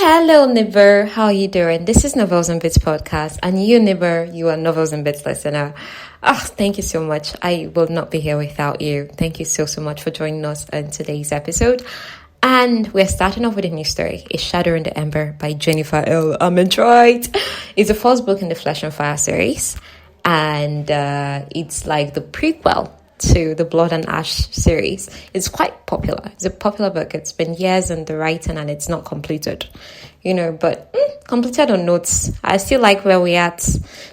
Hello, Nibber. How are you doing? This is Novels and Bits podcast, and you, Nibber, you are Novels and Bits listener. Thank you so much. I will not be here without you. Thank you so much for joining us in today's episode. And we're starting off with a new story, A Shadow in the Ember by Jennifer L. Armentrout. It's the first book in the Flesh and Fire series, and it's like the prequel to the Blood and Ash series. It's quite popular. It's a popular book. It's been years in the writing and it's not completed, but completed or notes. I still like where we're at.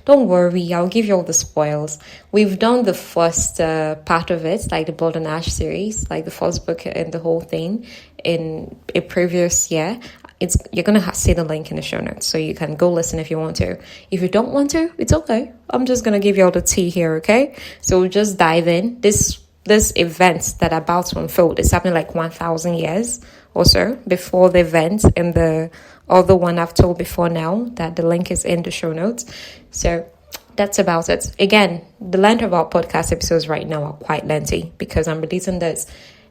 Don't worry, I'll give you all the spoils. We've done the first part of it, like the Blood and Ash series, like the first book in the whole thing in a previous year. You're going to see the link in the show notes, so you can go listen if you want to. If you don't want to, it's okay. I'm just going to give you all the tea here, okay? So we'll just dive in. This event that are about to unfold is happening like 1,000 years or so before the event in the other one I've told before now, that the link is in the show notes. So that's about it. Again, the length of our podcast episodes right now are quite lengthy because I'm releasing this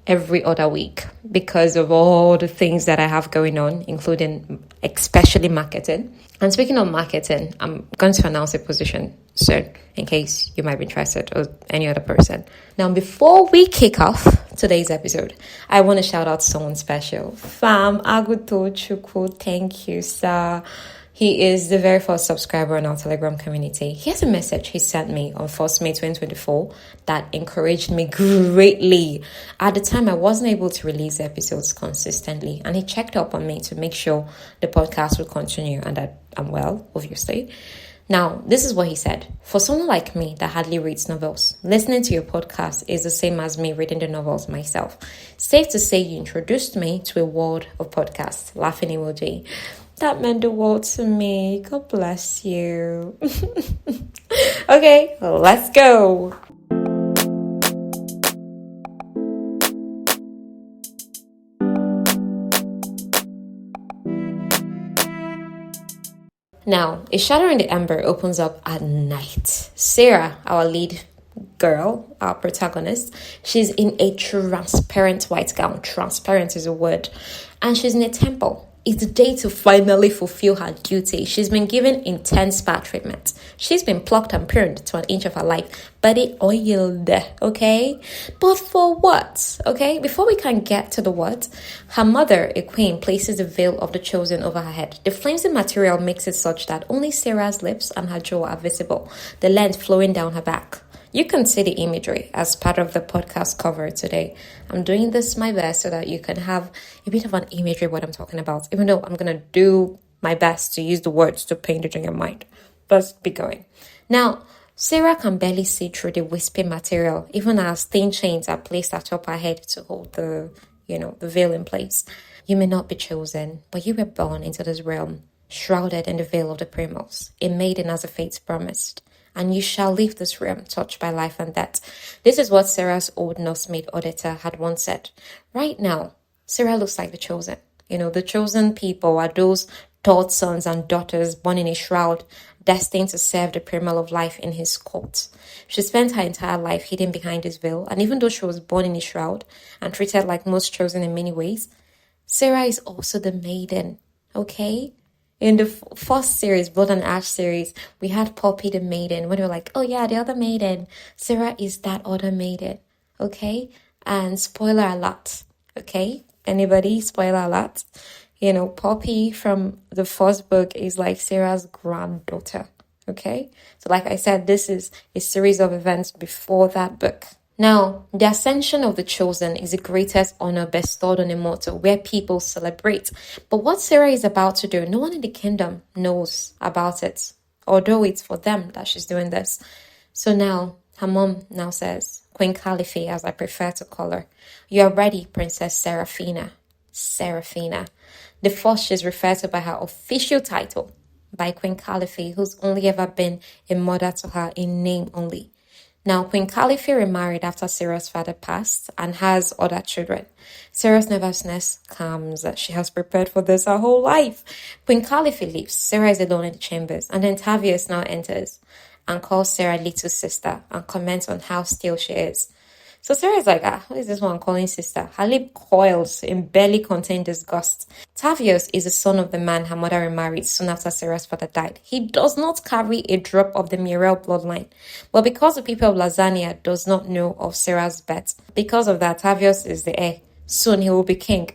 every other week because of all the things that I have going on, including especially marketing. And speaking of marketing, I'm going to announce a position soon in case you might be interested or any other person. Now, before we kick off today's episode, I want to shout out someone special. Fam Aguto Chukwu, thank you, sir. He is the very first subscriber in our Telegram community. Here's a message he sent me on 1st May 2024 that encouraged me greatly. At the time, I wasn't able to release episodes consistently, and he checked up on me to make sure the podcast would continue and that I'm well, obviously. Now, this is what he said. For someone like me that hardly reads novels, listening to your podcast is the same as me reading the novels myself. Safe to say you introduced me to a world of podcasts. Laughing emoji. That meant the world to me. God bless you. Okay, let's go. Now, A Shadow in the Ember opens up at night. Sera, our lead girl, our protagonist, she's in a transparent white gown. Transparent is a word. And she's in a temple. It's the day to finally fulfill her duty. She's been given intense spa treatment. She's been plucked and pruned to an inch of her life, body oiled, okay? But for what, okay? Before we can get to the what, her mother, a queen, places the veil of the chosen over her head. The flimsy material makes it such that only Sera's lips and her jaw are visible, the length flowing down her back. You can see the imagery as part of the podcast cover today. I'm doing this my best so that you can have a bit of an imagery of what I'm talking about, even though I'm going to do my best to use the words to paint it in your mind. But be going. Now, Sera can barely see through the wispy material, even as thin chains are placed atop her head to hold the veil in place. You may not be chosen, but you were born into this realm, shrouded in the veil of the primals, a maiden as a fate promised. And you shall leave this realm touched by life and death. This is what Sera's old nursemaid Odetta had once said. Right now, Sera looks like the chosen. The chosen people are those taught sons and daughters born in a shroud, destined to serve the primal of life in his court. She spent her entire life hidden behind his veil, and even though she was born in a shroud and treated like most chosen in many ways, Sera is also the maiden, okay? In the first series, Blood and Ash series, we had Poppy the maiden. When we were like, oh yeah, the other maiden. Sera is that other maiden, okay? And spoiler alert, okay? Anybody? Spoiler alert. Poppy from the first book is like Sera's granddaughter, okay? So like I said, this is a series of events before that book. Now, the ascension of the chosen is the greatest honor bestowed on a mortal where people celebrate. But what Sera is about to do, no one in the kingdom knows about it, although it's for them that she's doing this. So now, her mom now says, Queen Caliphy, as I prefer to call her, you are ready, Princess Seraphena. Seraphena. The first she's referred to by her official title, by Queen Caliphy, who's only ever been a mother to her in name only. Now, Queen Caliphy remarried after Sera's father passed and has other children. Sera's nervousness comes. She has prepared for this her whole life. Queen Caliphy leaves. Sera is alone in the chambers. And then Tavius now enters and calls Sera little sister and comments on how still she is. So Sarah's like, who is this one calling sister? Her lip coils in barely contained disgust. Tavius is the son of the man her mother remarried soon after Sera's father died. He does not carry a drop of the Muriel bloodline. But because the people of Lasagna does not know of Sera's birth, because of that, Tavius is the heir. Soon he will be king.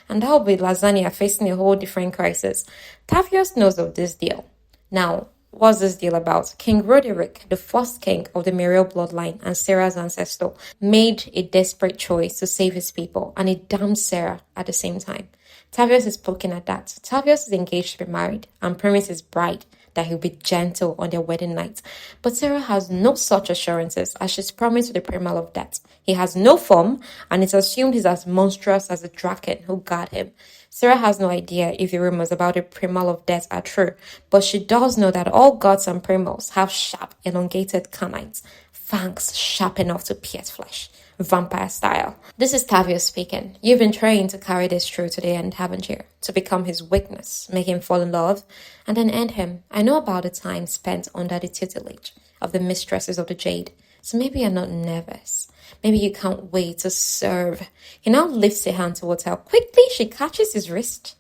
And that will be Lasagna facing a whole different crisis. Tavius knows of this deal. Now, what's this deal about? King Roderick, the first king of the Muriel bloodline and Sera's ancestor, made a desperate choice to save his people, and he damned Sera at the same time. Tavius is poking at that. Tavius is engaged to be married and promised his bride that he'll be gentle on their wedding night. But Sera has no such assurances, as she's promised to the primal of death. He has no form, and it's assumed he's as monstrous as the draken who guard him. Sera has no idea if the rumors about the primal of death are true, but she does know that all gods and primals have sharp, elongated canines, fangs sharp enough to pierce flesh, vampire style. This is Tavius speaking. You've been trained to carry this through to the end, haven't you? To become his weakness, make him fall in love, and then end him. I know about the time spent under the tutelage of the mistresses of the Jade, so maybe you're not nervous. Maybe you can't wait to serve. He now lifts a hand towards her. Quickly, she catches his wrist,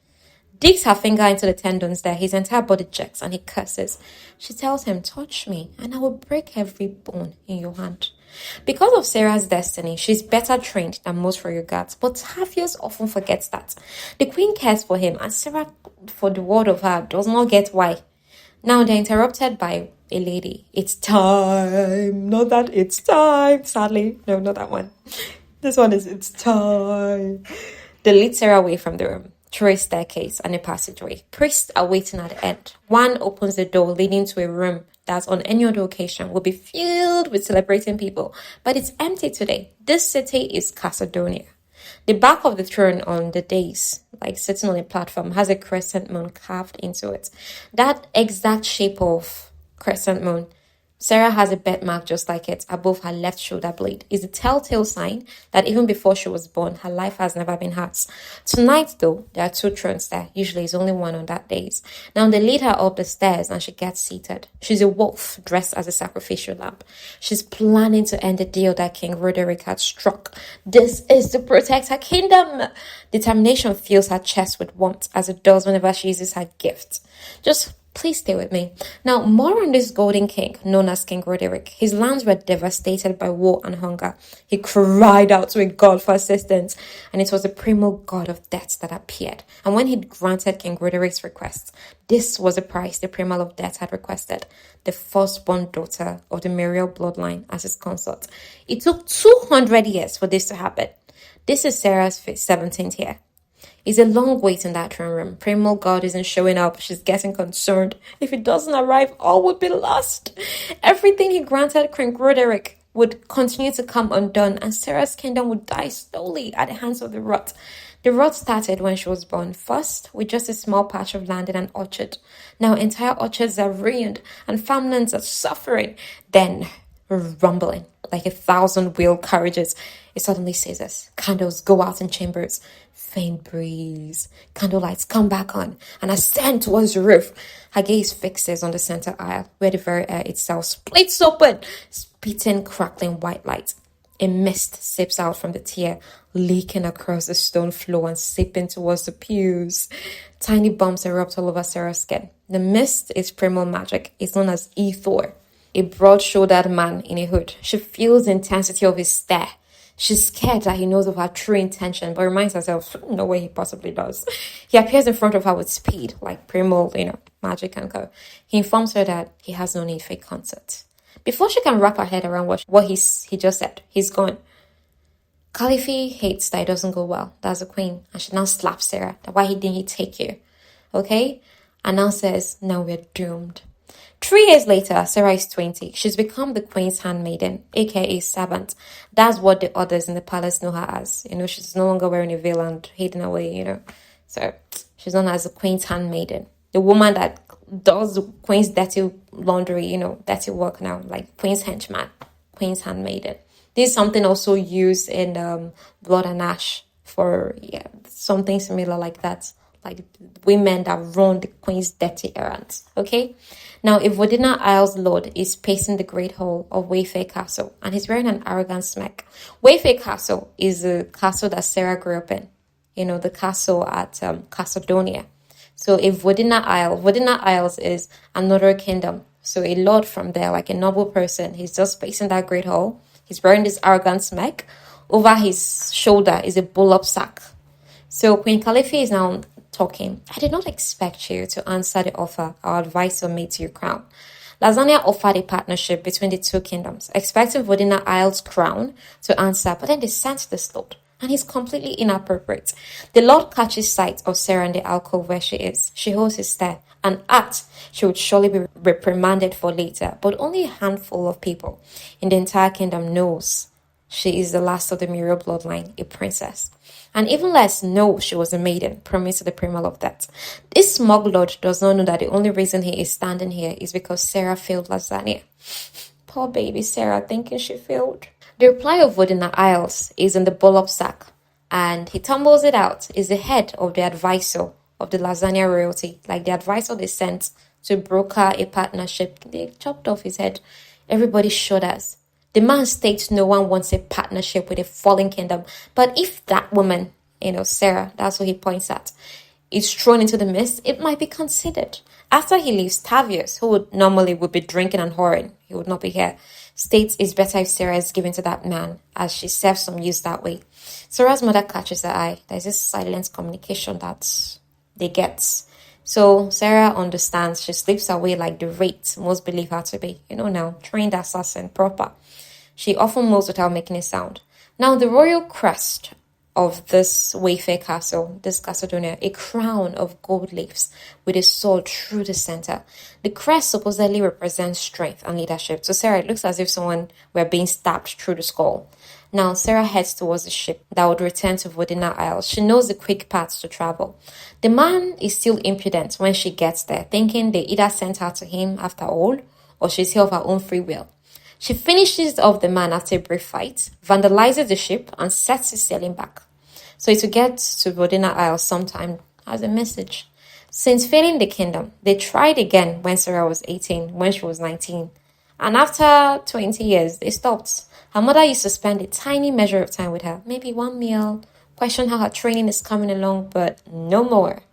digs her finger into the tendons there. His entire body jerks and he curses. She tells him, touch me and I will break every bone in your hand. Because of Sera's destiny, she's better trained than most warrior guards, but Tavius often forgets that. The queen cares for him, and Sera, for the word of her, does not get why. Now they're interrupted by a lady. It's time. Not that it's time, sadly. No, not that one. This one is it's time. They lead Sera away from the room, through a staircase and a passageway. Priests are waiting at the end. One opens the door leading to a room that on any other occasion will be filled with celebrating people, but it's empty today. This city is Casadonia. The back of the throne on the dais, like sitting on a platform, has a crescent moon carved into it. That exact shape of crescent moon, Sera has a birthmark just like it above her left shoulder blade. Is a telltale sign that even before she was born, her life has never been hers. Tonight, though, there are two thrones there. Usually, it's only one on that days. Now, they lead her up the stairs and she gets seated. She's a wolf dressed as a sacrificial lamb. She's planning to end the deal that King Roderick had struck. This is to protect her kingdom. Determination fills her chest with warmth as it does whenever she uses her gift. Just please stay with me. Now, more on this golden king, known as King Roderick. His lands were devastated by war and hunger. He cried out to a god for assistance, and it was the primal god of death that appeared. And when he granted King Roderick's request, this was the price the primal of death had requested: the firstborn daughter of the Muriel bloodline as his consort. It took 200 years for this to happen. This is Sera's 17th year. It's a long wait in that throne room. Primal God isn't showing up. She's getting concerned. If he doesn't arrive, all would be lost. Everything he granted King Roderick would continue to come undone, and Sera's kingdom would die slowly at the hands of the rot. The rot started when she was born, first with just a small patch of land in an orchard. Now entire orchards are ruined, and farmlands are suffering. Then, rumbling like 1,000 wheeled carriages, it suddenly seizes. Candles go out in chambers. Faint breeze. Candle lights come back on and ascend towards the roof. Her gaze fixes on the center aisle, where the very air itself splits open, spitting crackling white light. A mist sips out from the tier, leaking across the stone floor and seeping towards the pews. Tiny bumps erupt all over Sera's skin. The mist is primal magic. It's known as Ethor, a broad-shouldered man in a hood. She feels the intensity of his stare. She's scared that he knows of her true intention, but reminds herself, no way he possibly does. He appears in front of her with speed, like primal, magic and go. He informs her that he has no need for a concert. Before she can wrap her head around what he just said, he's gone. Khalifi hates that it doesn't go well. That's the queen. And she now slaps Sera. That why didn't he take you? Okay? And now says, now we're doomed. 3 years later, Sera is 20. She's become the queen's handmaiden, aka servant. That's what the others in the palace know her as. She's no longer wearing a veil and hidden away, So she's known as the queen's handmaiden. The woman that does the queen's dirty laundry, dirty work now, like queen's henchman, queen's handmaiden. This is something also used in Blood and Ash for something similar like that. like women that run the queen's dirty errands. Okay, now if Vodina Isle's lord is pacing the great hall of Wayfair Castle and he's wearing an arrogant smirk. Wayfair Castle is a castle that Sera grew up in. You know, the castle at Casadonia. So if Vodina Isles is another kingdom. So a lord from there, like a noble person, he's just facing that great hall. He's wearing this arrogant smirk. Over his shoulder is a bull-up sack. So Queen Khalifa is now talking. I did not expect you to answer the offer our advisor made to your crown. Lasagna offered a partnership between the two kingdoms, expecting Vodina Isle's crown to answer, but then they sent this lord. And he's completely inappropriate. The Lord catches sight of Sera in the alcove where she is. She holds his stare, an act she would surely be reprimanded for later. But only a handful of people in the entire kingdom knows she is the last of the Muriel bloodline, a princess. And even less know she was a maiden, promised to the primal of death. This smug lord does not know that the only reason he is standing here is because Sera failed Lasagna. Poor baby Sera, thinking she failed. The reply of Vodina Isles is in the bull-up sack, and he tumbles it out. Is the head of the advisor of the Lasagna royalty, like the advisor they sent to broker a partnership. They chopped off his head. Everybody shudders. The man states no one wants a partnership with a fallen kingdom. But if that woman, Sera, that's what he points at, is thrown into the mist, it might be considered. After he leaves, Tavius, who would be drinking and whoring, he would not be here, states it's better if Sera is given to that man, as she serves some use that way. Sera's mother catches her eye. There's this silent communication that they get. So Sera understands. She slips away like the wraith most believe her to be. Now, trained assassin, proper. She often moves without making a sound. Now, the royal crest of this Wayfair castle, this Casadonia, a crown of gold leaves with a sword through the center. The crest supposedly represents strength and leadership. To Sera, it looks as if someone were being stabbed through the skull. Now, Sera heads towards the ship that would return to Vodina Isles. She knows the quick paths to travel. The man is still impudent when she gets there, thinking they either sent her to him after all, or she's here of her own free will. She finishes off the man after a brief fight, vandalizes the ship, and sets it sailing back. So it will get to Vodina Isles sometime as a message. Since failing the kingdom, they tried again when Sera was 18, when she was 19. And after 20 years, they stopped. Her mother used to spend a tiny measure of time with her, maybe one meal, question how her training is coming along, but no more.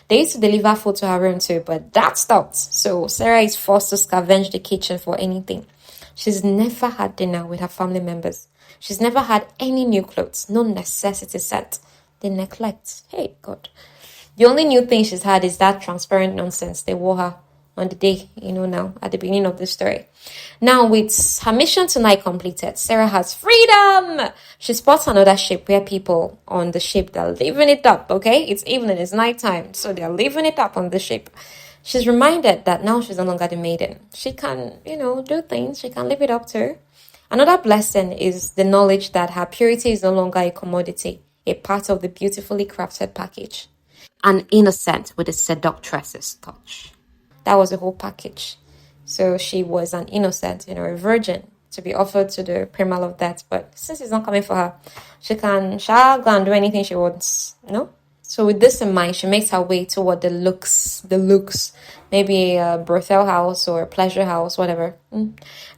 They used to deliver food to her room too, but that stopped. So Sera is forced to scavenge the kitchen for anything. She's never had dinner with her family members. She's never had any new clothes, no necessity set. The neglect. Hey, God. The only new thing she's had is that transparent nonsense they wore her on the day, now, at the beginning of the story. Now, with her mission tonight completed, Sera has freedom! She spots another ship where people on the ship, they're living it up, okay? It's evening, it's nighttime, so they're living it up on the ship. She's reminded that now she's no longer the maiden. She can, do things. She can live it up too. Another blessing is the knowledge that her purity is no longer a commodity, a part of the beautifully crafted package. An innocent with a seductress's touch. That was the whole package. So she was an innocent, a virgin to be offered to the primal of death. But since it's not coming for her, she shall go and do anything she wants. No? So with this in mind, she makes her way toward the looks, maybe a brothel house or a pleasure house, whatever.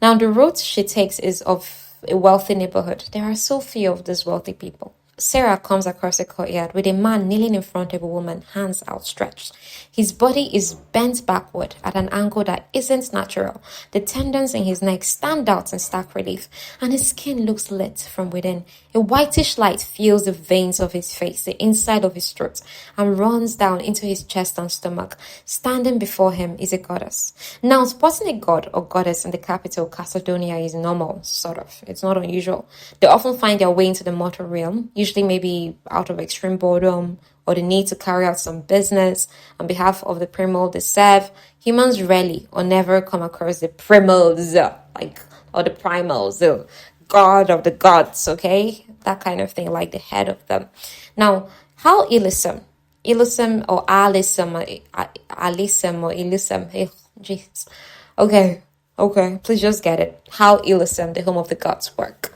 Now, the route she takes is of a wealthy neighborhood. There are so few of these wealthy people. Sera comes across a courtyard with a man kneeling in front of a woman, hands outstretched. His body is bent backward at an angle that isn't natural. The tendons in his neck stand out in stark relief, and his skin looks lit from within. A whitish light fills the veins of his face, the inside of his throat, and runs down into his chest and stomach. Standing before him is a goddess. Now, spotting a god or goddess in the capital, Casadonia, is normal, sort of. It's not unusual. They often find their way into the mortal realm, usually maybe out of extreme boredom or the need to carry out some business on behalf of the primal they serve. Humans rarely or never come across the primals, or the primals, the god of the gods, okay? That kind of thing, like the head of them. Now, how Illisum or Alisum or Illisum, hey, jeez. Okay, please just get it. How Illisum, the home of the gods, work.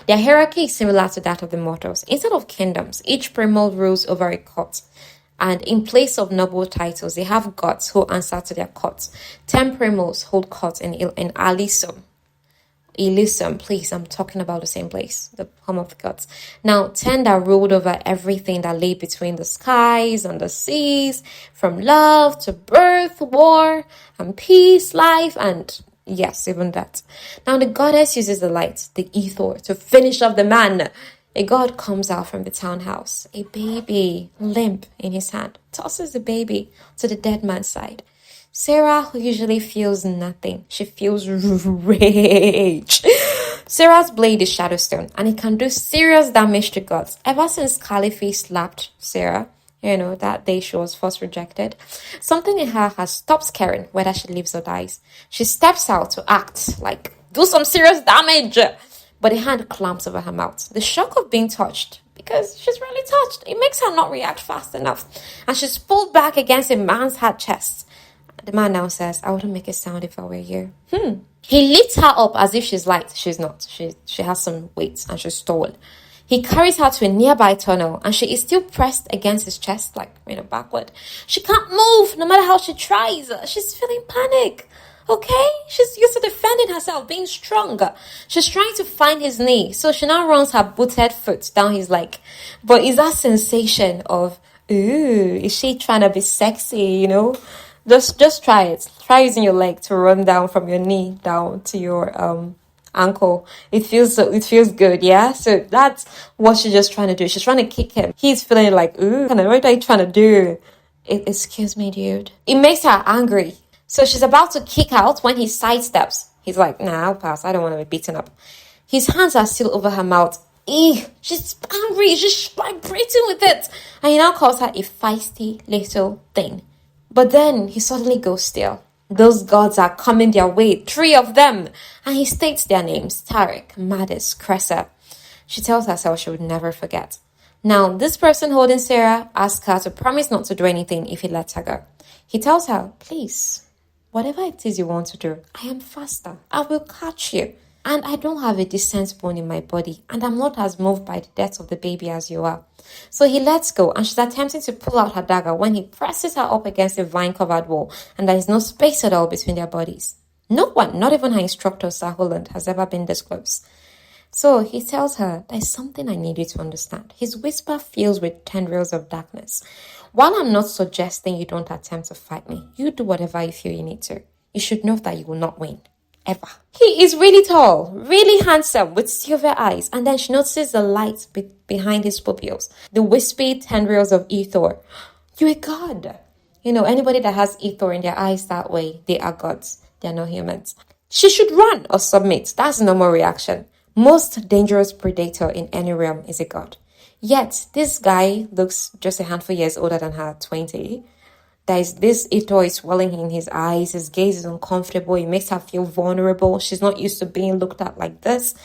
Their hierarchy is similar to that of the mortals. Instead of kingdoms, each primal rules over a court, And in place of noble titles, they have gods who answer to their courts. 10 primos hold court in Elysium. Elysium, please, I'm talking about the same place, the home of the gods. Now, 10 that ruled over everything that lay between the skies and the seas, from love to birth, war, and peace, life, and yes, even that. Now, the goddess uses the light, the ether, to finish off the man. A god comes out from the townhouse, a baby, limp in his hand, tosses the baby to the dead man's side. Sera, who usually feels nothing, she feels rage. Sera's blade is Shadowstone, and it can do serious damage to gods. Ever since Caliphate slapped Sera, that day she was first rejected, something in her has stopped caring whether she lives or dies. She steps out to act, like, do some serious damage. But a hand clamps over her mouth. The shock of being touched, because she's really touched, it makes her not react fast enough. And she's pulled back against a man's hard chest. The man now says, I wouldn't make a sound if I were you. He lifts her up as if she's light. She's not. She has some weight and she's tall. He carries her to a nearby tunnel and she is still pressed against his chest, like, backward. She can't move no matter how she tries. She's feeling panic. Okay? She's used to defending herself, being stronger. She's trying to find his knee. So she now runs her booted foot down his leg. But is that sensation of, ooh, is she trying to be sexy, Just try it. Try using your leg to run down from your knee down to your ankle. It feels good, yeah? So that's what she's just trying to do. She's trying to kick him. He's feeling like, ooh, what are you trying to do? Excuse me, dude. It makes her angry. So she's about to kick out when he sidesteps. He's like, nah, I'll pass. I don't want to be beaten up. His hands are still over her mouth. She's angry. She's vibrating with it. And he now calls her a feisty little thing. But then he suddenly goes still. Those gods are coming their way, 3 of them. And he states their names, Tarek, Madis, Cressa. She tells herself she would never forget. Now, this person holding Sera asks her to promise not to do anything if he lets her go. He tells her, please, whatever it is you want to do, I am faster. I will catch you. And I don't have a decent bone in my body. And I'm not as moved by the death of the baby as you are. So he lets go and she's attempting to pull out her dagger when he presses her up against a vine-covered wall and there is no space at all between their bodies. No one, not even her instructor, Sir Holland, has ever been this close. So he tells her, there's something I need you to understand. His whisper fills with tendrils of darkness. While I'm not suggesting you don't attempt to fight me, you do whatever you feel you need to. You should know that you will not win. Ever. He is really tall, really handsome, with silver eyes, and then she notices the light behind his pupils, the wispy tendrils of ether. You're a god. Anybody that has ether in their eyes that way, they are gods. They are not humans. She should run or submit. That's normal reaction. Most dangerous predator in any realm is a god. Yet, this guy looks just a handful years older than her, 20. There's this ether is swelling in his eyes. His gaze is uncomfortable. It makes her feel vulnerable. She's not used to being looked at like this.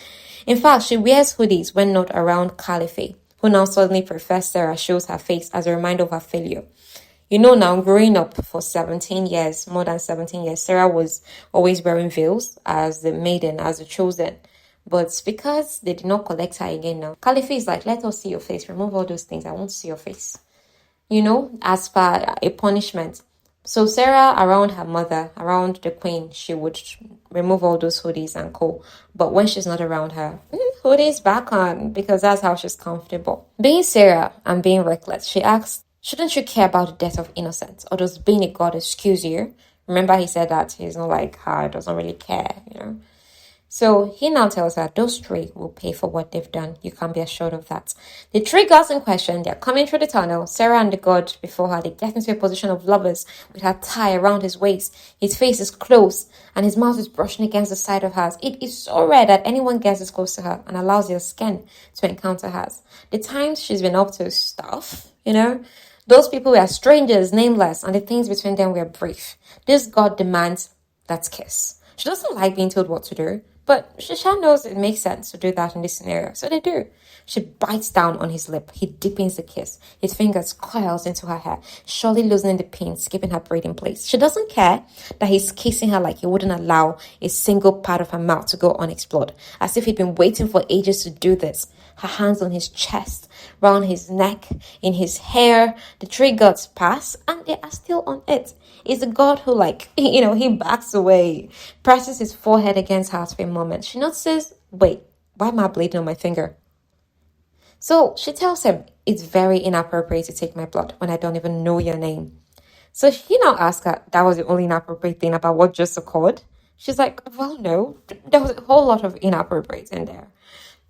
In fact, she wears hoodies when not around Caliphate, who now suddenly prefers Sera shows her face as a reminder of her failure. Now, growing up for 17 years, more than 17 years, Sera was always wearing veils as the maiden, as the chosen. But because they did not collect her again now, Caliphate is like, let us see your face. Remove all those things. I want to see your face. As per a punishment. So Sera, around her mother, around the queen, she would remove all those hoodies and co. But when she's not around her, hoodies back on, because that's how she's comfortable. Being Sera and being reckless, she asks, shouldn't you care about the death of innocents? Or does being a god excuse you? Remember he said that he's not like her, doesn't really care, So he now tells her, those 3 will pay for what they've done. You can be assured of that. The 3 gods in question, they're coming through the tunnel. Sera and the god before her, they get into a position of lovers with her tie around his waist. His face is close and his mouth is brushing against the side of hers. It is so rare that anyone gets this close to her and allows their skin to encounter hers. The times she's been up to stuff, those people were strangers, nameless, and the things between them were brief. This god demands that kiss. She doesn't like being told what to do. But Shisha knows it makes sense to do that in this scenario, so they do. She bites down on his lip. He deepens the kiss. His fingers coils into her hair, surely loosening the pins, keeping her breathing place. She doesn't care that he's kissing her like he wouldn't allow a single part of her mouth to go unexplored, as if he'd been waiting for ages to do this. Her hands on his chest, round his neck, in his hair. The three gods pass, and they are still on it. It's a god who, he backs away, presses his forehead against hers for a moment. She notices, wait, why am I bleeding on my finger? So she tells him, it's very inappropriate to take my blood when I don't even know your name. So he now asks her, that was the only inappropriate thing about what just occurred? She's like, well, no, there was a whole lot of inappropriate in there.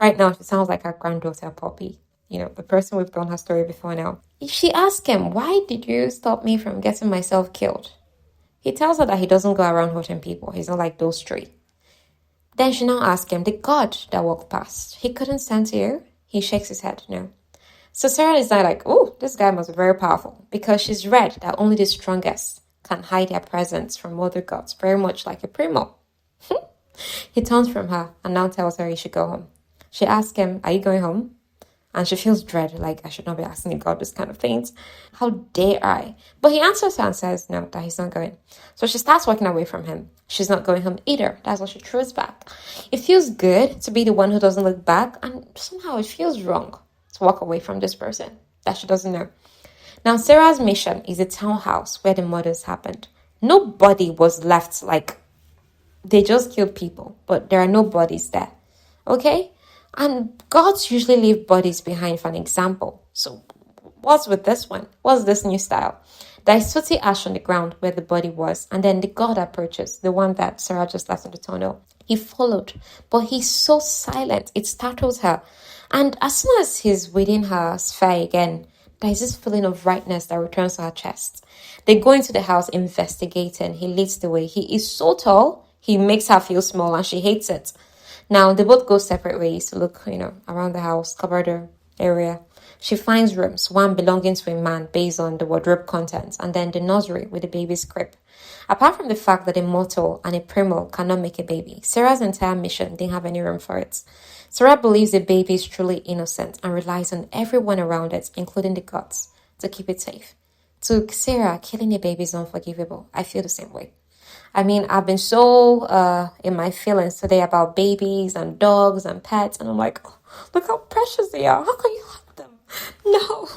Right now, she sounds like her granddaughter, Poppy. The person we've done her story before now. She asks him, why did you stop me from getting myself killed? He tells her that he doesn't go around hurting people. He's not like those three. Then she now asks him, the god that walked past, he couldn't stand to you? He shakes his head, no. So Sera is like, oh, this guy must be very powerful, because she's read that only the strongest can hide their presence from other gods, very much like a primo. He turns from her and now tells her he should go home. She asks him, are you going home? And she feels dread, like I should not be asking the god this kind of things. How dare I? But he answers her and says no, that he's not going. So she starts walking away from him. She's not going home either. That's what she throws back. It feels good to be the one who doesn't look back, and somehow it feels wrong to walk away from this person that she doesn't know. Now, Sera's mission is a townhouse where the murders happened. Nobody was left, they just killed people, but there are no bodies there. Okay? And gods usually leave bodies behind for an example. So what's with this one? What's this new style? There is sooty ash on the ground where the body was, and then the god approaches, the one that Sera just left in the tunnel. He followed, but he's so silent, it startles her. And as soon as he's within her sphere again, there is this feeling of rightness that returns to her chest. They go into the house investigating. He leads the way. He is so tall, he makes her feel small, and she hates it. Now, they both go separate ways to look, around the house, cover the area. She finds rooms, one belonging to a man based on the wardrobe contents, and then the nursery with the baby's crib. Apart from the fact that a mortal and a primal cannot make a baby, Sera's entire mission didn't have any room for it. Sera believes the baby is truly innocent and relies on everyone around it, including the gods, to keep it safe. To Sera, killing a baby is unforgivable. I feel the same way. I mean, I've been so in my feelings today about babies and dogs and pets. And I'm like, oh, look how precious they are. How can you hug them? No.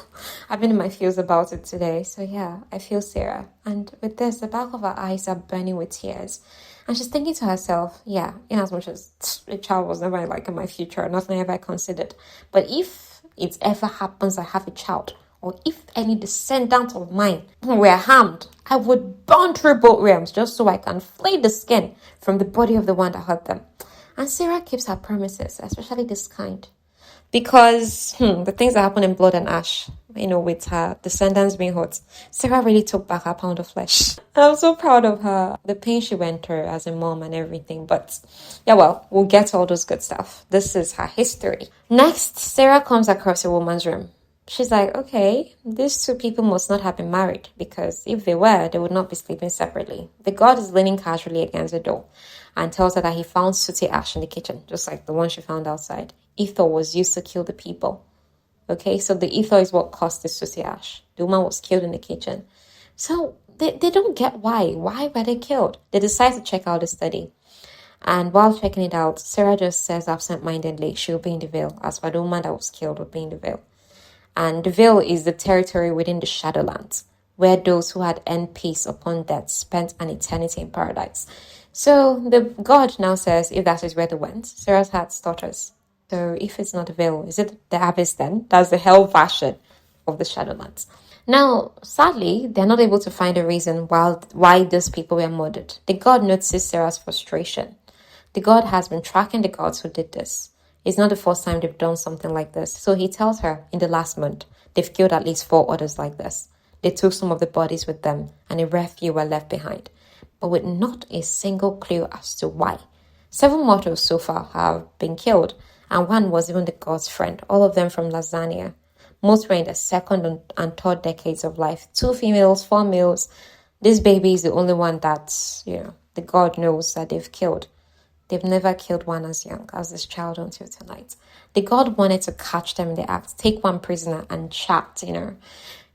I've been in my feels about it today. So yeah, I feel Sera. And with this, the back of her eyes are burning with tears. And she's thinking to herself, yeah, in as much as a child was never in my future, nothing ever I considered. But if it ever happens I have a child, or if any descendant of mine were harmed, I would burn through both realms just so I can flay the skin from the body of the one that hurt them. And Sera keeps her promises, especially this kind. Because the things that happen in Blood and Ash, with her descendants being hurt, Sera really took back her pound of flesh. I'm so proud of her, the pain she went through as a mom and everything. But yeah, well, we'll get to all those good stuff. This is her history. Next, Sera comes across a woman's room. She's like, okay, these two people must not have been married, because if they were, they would not be sleeping separately. The god is leaning casually against the door and tells her that he found sooty ash in the kitchen, just like the one she found outside. Ether was used to kill the people. Okay, so the ether is what caused the sooty ash. The woman was killed in the kitchen. So they don't get why. Why were they killed? They decide to check out the study. And while checking it out, Sera just says absent-mindedly she'll be in the veil, as for the woman that was killed would be in the veil. And the veil is the territory within the Shadowlands, where those who had earned peace upon death spent an eternity in paradise. So the god now says if that is where they went, Sera's heart stutters. So if it's not the veil, is it the abyss then? That's the hell version of the Shadowlands. Now, sadly, they're not able to find a reason why these people were murdered. The god notices Sera's frustration. The god has been tracking the gods who did this. It's not the first time they've done something like this. So he tells her in the last month, they've killed at least 4 others like this. They took some of the bodies with them, and a rare few were left behind, but with not a single clue as to why. 7 mortals so far have been killed, and one was even the god's friend, all of them from Lasagna. Most were in the 2nd and 3rd decades of life. 2 females, 4 males. This baby is the only one that, the god knows that they've killed. They've never killed one as young as this child until tonight. The god wanted to catch them in the act, take one prisoner and chat,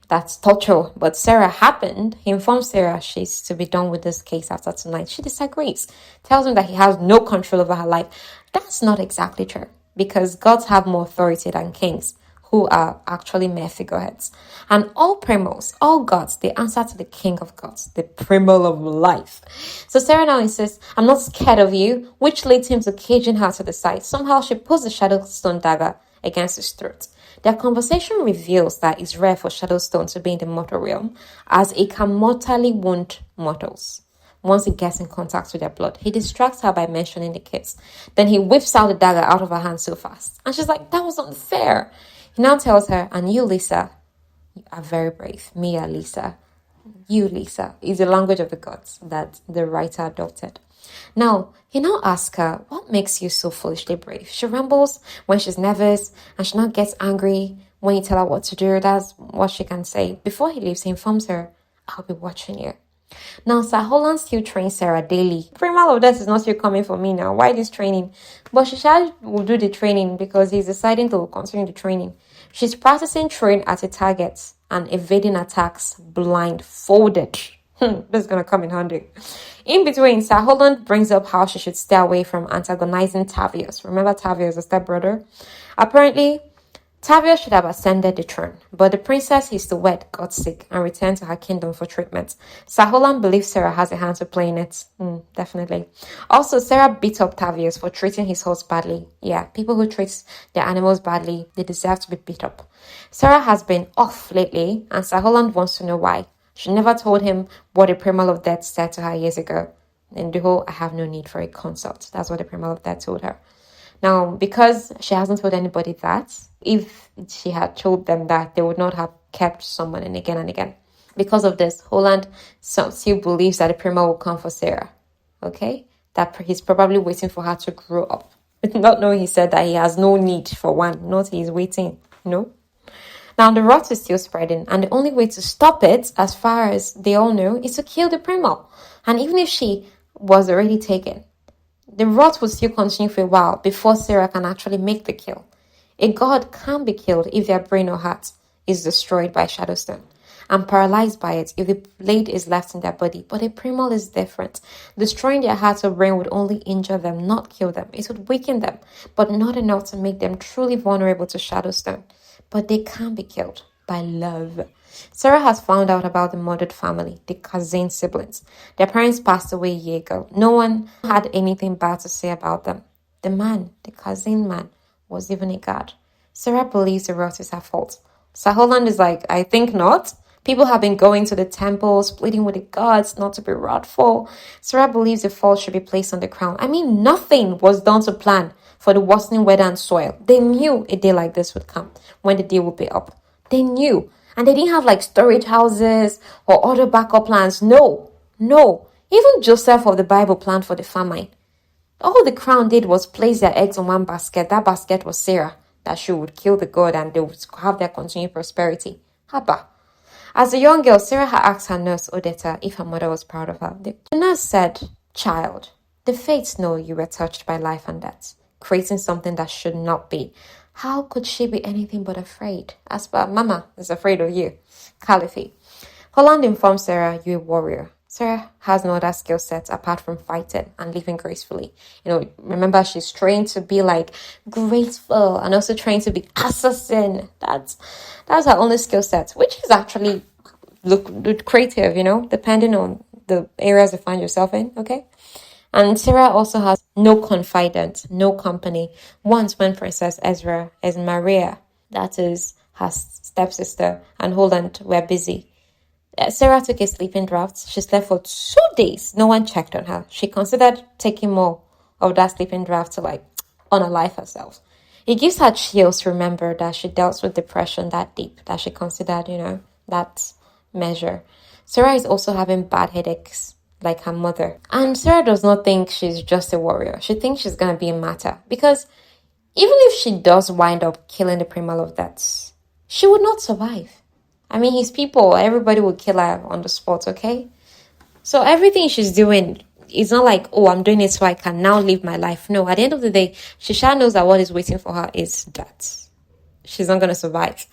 That's torture. But Sera happened. He informs Sera she's to be done with this case after tonight. She disagrees. Tells him that he has no control over her life. That's not exactly true. Because gods have more authority than kings, who are actually mere figureheads. And all primals, all gods, they answer to the king of gods, the primal of life. So Sera now insists, I'm not scared of you, which leads him to caging her to the side. Somehow she pulls the Shadowstone dagger against his throat. Their conversation reveals that it's rare for Shadowstone to be in the mortal realm, as it can mortally wound mortals. Once it gets in contact with their blood, he distracts her by mentioning the kids. Then he whips out the dagger out of her hand so fast. And she's like, that was unfair. He now tells her, and you, Lisa, you are very brave. Me, Lisa. You, Lisa, is the language of the gods that the writer adopted. Now, he now asks her, what makes you so foolishly brave? She rambles when she's nervous, and she now gets angry when you tell her what to do. That's what she can say. Before he leaves, he informs her, I'll be watching you. Now, Sir Holland still trains Sera daily. Primal of Death is not still coming for me now. Why this training? But she will do the training because he's deciding to continue the training. She's practicing throwing at a target and evading attacks blindfolded. This is going to come in handy. In between, Sir Holland brings up how she should stay away from antagonizing Tavius. Remember Tavius, the stepbrother? Apparently, Tavius should have ascended the throne, but the princess is to wed got sick and return to her kingdom for treatment. Sir Holland believes Sera has a hand to play in it. Definitely. Also, Sera beat up Tavius for treating his horse badly. Yeah, people who treat their animals badly, they deserve to be beat up. Sera has been off lately, and Sir Holland wants to know why. She never told him what the Primal of Death said to her years ago. In the whole, I have no need for a consult. That's what the Primal of Death told her. Now, because she hasn't told anybody that, if she had told them that, they would not have kept someone in again and again. Because of this, Holland still believes that the Primal will come for Sera. Okay? That he's probably waiting for her to grow up. Not knowing he said that he has no need for one. Not he's waiting. Now, the rot is still spreading, and the only way to stop it, as far as they all know, is to kill the Primal. And even if she was already taken, the rot will still continue for a while before Sera can actually make the kill. A god can be killed if their brain or heart is destroyed by Shadowstone and paralyzed by it if the blade is left in their body. But a primal is different. Destroying their heart or brain would only injure them, not kill them. It would weaken them, but not enough to make them truly vulnerable to Shadowstone. But they can be killed by love. Sera has found out about the murdered family, the Kazin siblings. Their parents passed away a year ago. No one had anything bad to say about them. The man, the Kazin man, was even a god. Sera believes the rot is her fault. Sir Holland is like, I think not. People have been going to the temples, pleading with the gods not to be wrathful. Sera believes the fault should be placed on the crown. I mean, nothing was done to plan for the worsening weather and soil. They knew a day like this would come, when the day would be up. They knew. And they didn't have storage houses or other backup plans. No. Even Joseph of the Bible planned for the famine. All the crown did was place their eggs in one basket. That basket was Sera, that she would kill the god and they would have their continued prosperity. Haba. As a young girl, Sera had asked her nurse, Odetta, if her mother was proud of her. The nurse said, child, the fates know you were touched by life and death, creating something that should not be. How could she be anything but afraid? As per Mama is afraid of you. Caliphate. Holland informs Sera, you're a warrior. Sera has no other skill sets apart from fighting and living gracefully. Remember, she's trained to be graceful and also trained to be assassin. That's her only skill set, which is actually look creative, depending on the areas you find yourself in, okay? And Sera also has no confidant, no company. Once when Princess Maria, that is her stepsister, and Holland were busy, Sera took a sleeping draft. She slept for 2 days. No one checked on her. She considered taking more of that sleeping draft to unalive herself. It gives her chills to remember that she dealt with depression that deep, that she considered, that measure. Sera is also having bad headaches, like her mother. And Sera does not think she's just a warrior. She thinks she's going to be a martyr. Because even if she does wind up killing the Primal of Death, she would not survive. I mean, his people, everybody would kill her on the spot, okay? So everything she's doing, it's not like, oh, I'm doing it so I can now live my life. No, at the end of the day, she sure knows that what is waiting for her is death. She's not going to survive.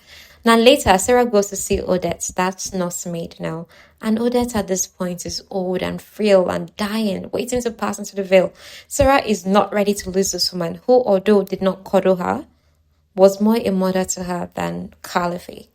Now later, Sera goes to see Odette, that's nursemaid now. And Odette at this point is old and frail and dying, waiting to pass into the veil. Sera is not ready to lose this woman, who although did not cuddle her, was more a mother to her than Caliphate.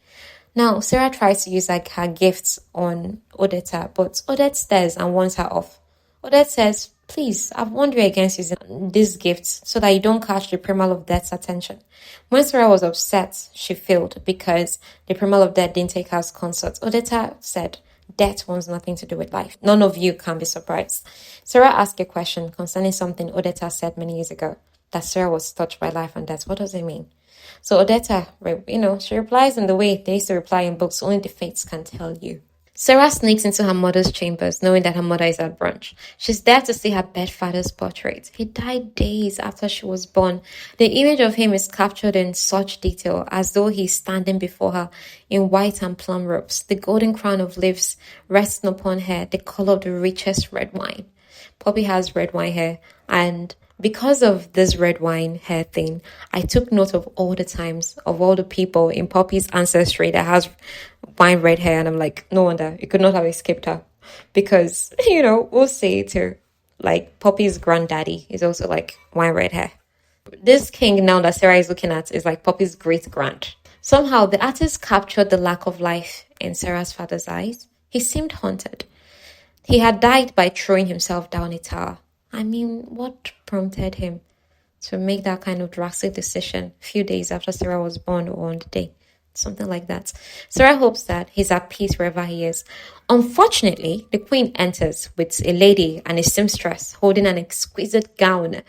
Now, Sera tries to use like her gifts on Odette, but Odette stares and wants her off. Odette says, please, I've warned you against using these gifts so that you don't catch the primal of death's attention. When Sera was upset, she failed because the primal of death didn't take her as consort. Odette said, death wants nothing to do with life. None of you can be surprised. Sera asked a question concerning something Odette said many years ago, that Sera was touched by life and death. What does it mean? So Odette, she replies in the way they used to reply in books, only the fates can tell you. Sera sneaks into her mother's chambers, knowing that her mother is at brunch. She's there to see her bedfather's portrait. He died days after she was born. The image of him is captured in such detail, as though he's standing before her in white and plum robes. The golden crown of leaves resting upon her, the color of the richest red wine. Poppy has red wine hair, and because of this red wine hair thing, I took note of all the times of all the people in Poppy's ancestry that has wine red hair, and I'm like, no wonder it could not have escaped her, because we'll say it too, like Poppy's granddaddy is also like wine red hair. This king now that Sera is looking at is like Poppy's great grand. Somehow the artist captured the lack of life in Sera's father's eyes. He seemed haunted. He had died by throwing himself down a tower. I mean, what prompted him to make that kind of drastic decision a few days after Sera was born, or on the day? Something like that. Sera hopes that he's at peace wherever he is. Unfortunately, the queen enters with a lady and a seamstress holding an exquisite gown.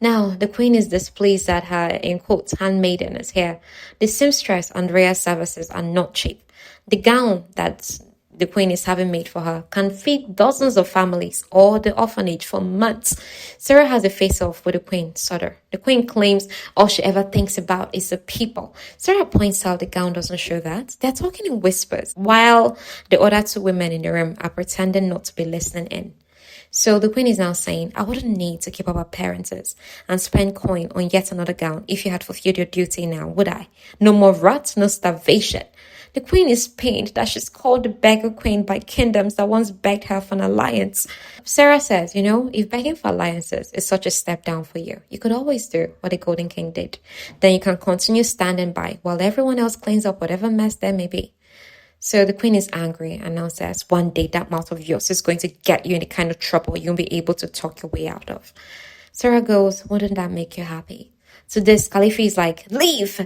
Now, the queen is displeased that her, in quotes, handmaiden is here. The seamstress Andrea's services are not cheap. The gown that the queen is having made for her can feed dozens of families or the orphanage for months. Sera has a face-off with the queen, Sutter. The queen claims all she ever thinks about is the people. Sera points out the gown doesn't show that. They're talking in whispers, while the other two women in the room are pretending not to be listening in. So the queen is now saying, I wouldn't need to keep up appearances and spend coin on yet another gown if you had fulfilled your duty now, would I? No more rot, no starvation. The queen is pained that she's called the beggar queen by kingdoms that once begged her for an alliance. Sera says, if begging for alliances is such a step down for you, you could always do what the Golden King did. Then you can continue standing by while everyone else cleans up whatever mess there may be. So the queen is angry and now says, one day that mouth of yours is going to get you in the kind of trouble you won't be able to talk your way out of. Sera goes, wouldn't that make you happy? To this, Khalifa is like, leave!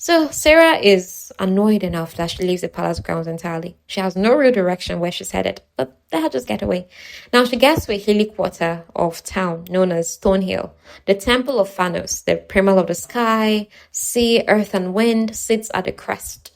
So Sera is annoyed enough that she leaves the palace grounds entirely. She has no real direction where she's headed, but let her just get away. Now she gets to a hilly quarter of town known as Stonehill. The temple of Phanos, the primal of the sky, sea, earth and wind, sits at the crest,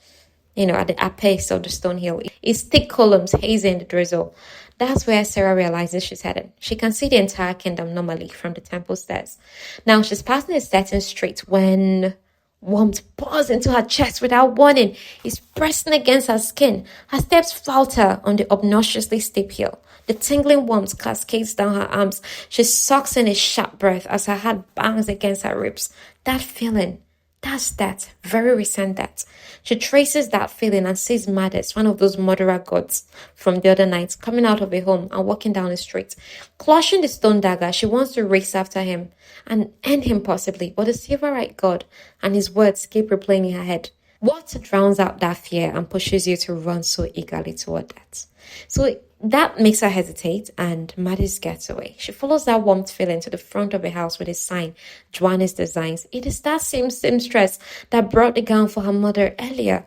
at the apex of the Stonehill. Its thick columns hazing the drizzle. That's where Sera realizes she's headed. She can see the entire kingdom normally from the temple stairs. Now she's passing a certain street when warmth pours into her chest without warning. It's pressing against her skin. Her steps falter on the obnoxiously steep hill. The tingling warmth cascades down her arms. She sucks in a sharp breath as her heart bangs against her ribs. That feeling, that's death, very recent death. She traces that feeling and sees Madness, one of those murderer gods from the other night, coming out of a home and walking down the street. Clutching the stone dagger, she wants to race after him and end him possibly, but the Silverite god and his words keep replaying in her head. What drowns out that fear and pushes you to run so eagerly toward that? So that makes her hesitate, and Madness gets away. She follows that warmth feeling to the front of a house with a sign, Joanna's Designs. It is that same seamstress that brought the gown for her mother earlier.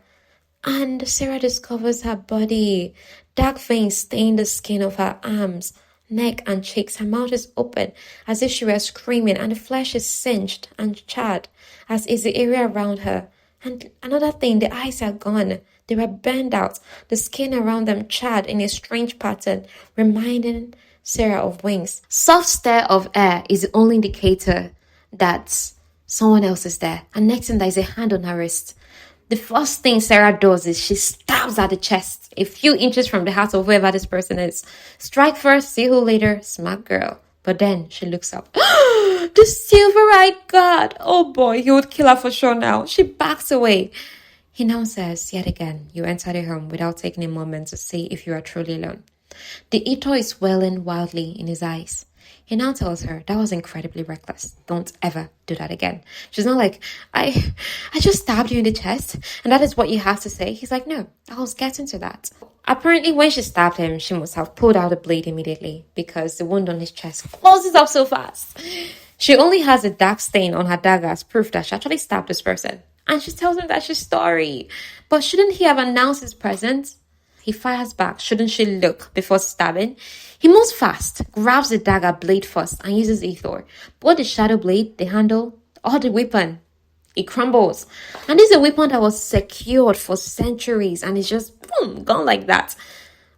And Sera discovers her body. Dark veins stain the skin of her arms, neck and cheeks. Her mouth is open as if she were screaming, and the flesh is singed and charred, as is the area around her. And another thing, the eyes are gone. They were burned out, the skin around them charred in a strange pattern, reminding Sera of wings. Soft stir of air is the only indicator that someone else is there. And next thing, there is a hand on her wrist. The first thing Sera does is she stabs at the chest, a few inches from the heart of whoever this person is. Strike first, see who later, smart girl. But then she looks up. The silver-eyed god! Oh boy, he would kill her for sure now. She backs away. He now says, yet again, you enter the home without taking a moment to see if you are truly alone. The eater is swelling wildly in his eyes. He now tells her, that was incredibly reckless. Don't ever do that again. She's not like, I just stabbed you in the chest, and that is what you have to say. He's like, no, I was getting to that. Apparently, when she stabbed him, she must have pulled out the blade immediately because the wound on his chest closes up so fast. She only has a dark stain on her dagger as proof that she actually stabbed this person. And she tells him that she's sorry. But shouldn't he have announced his presence? He fires back. Shouldn't she look before stabbing? He moves fast, grabs the dagger blade first, and uses ether. But the shadow blade, the handle, or the weapon, it crumbles. And this is a weapon that was secured for centuries, and it's just boom, gone like that.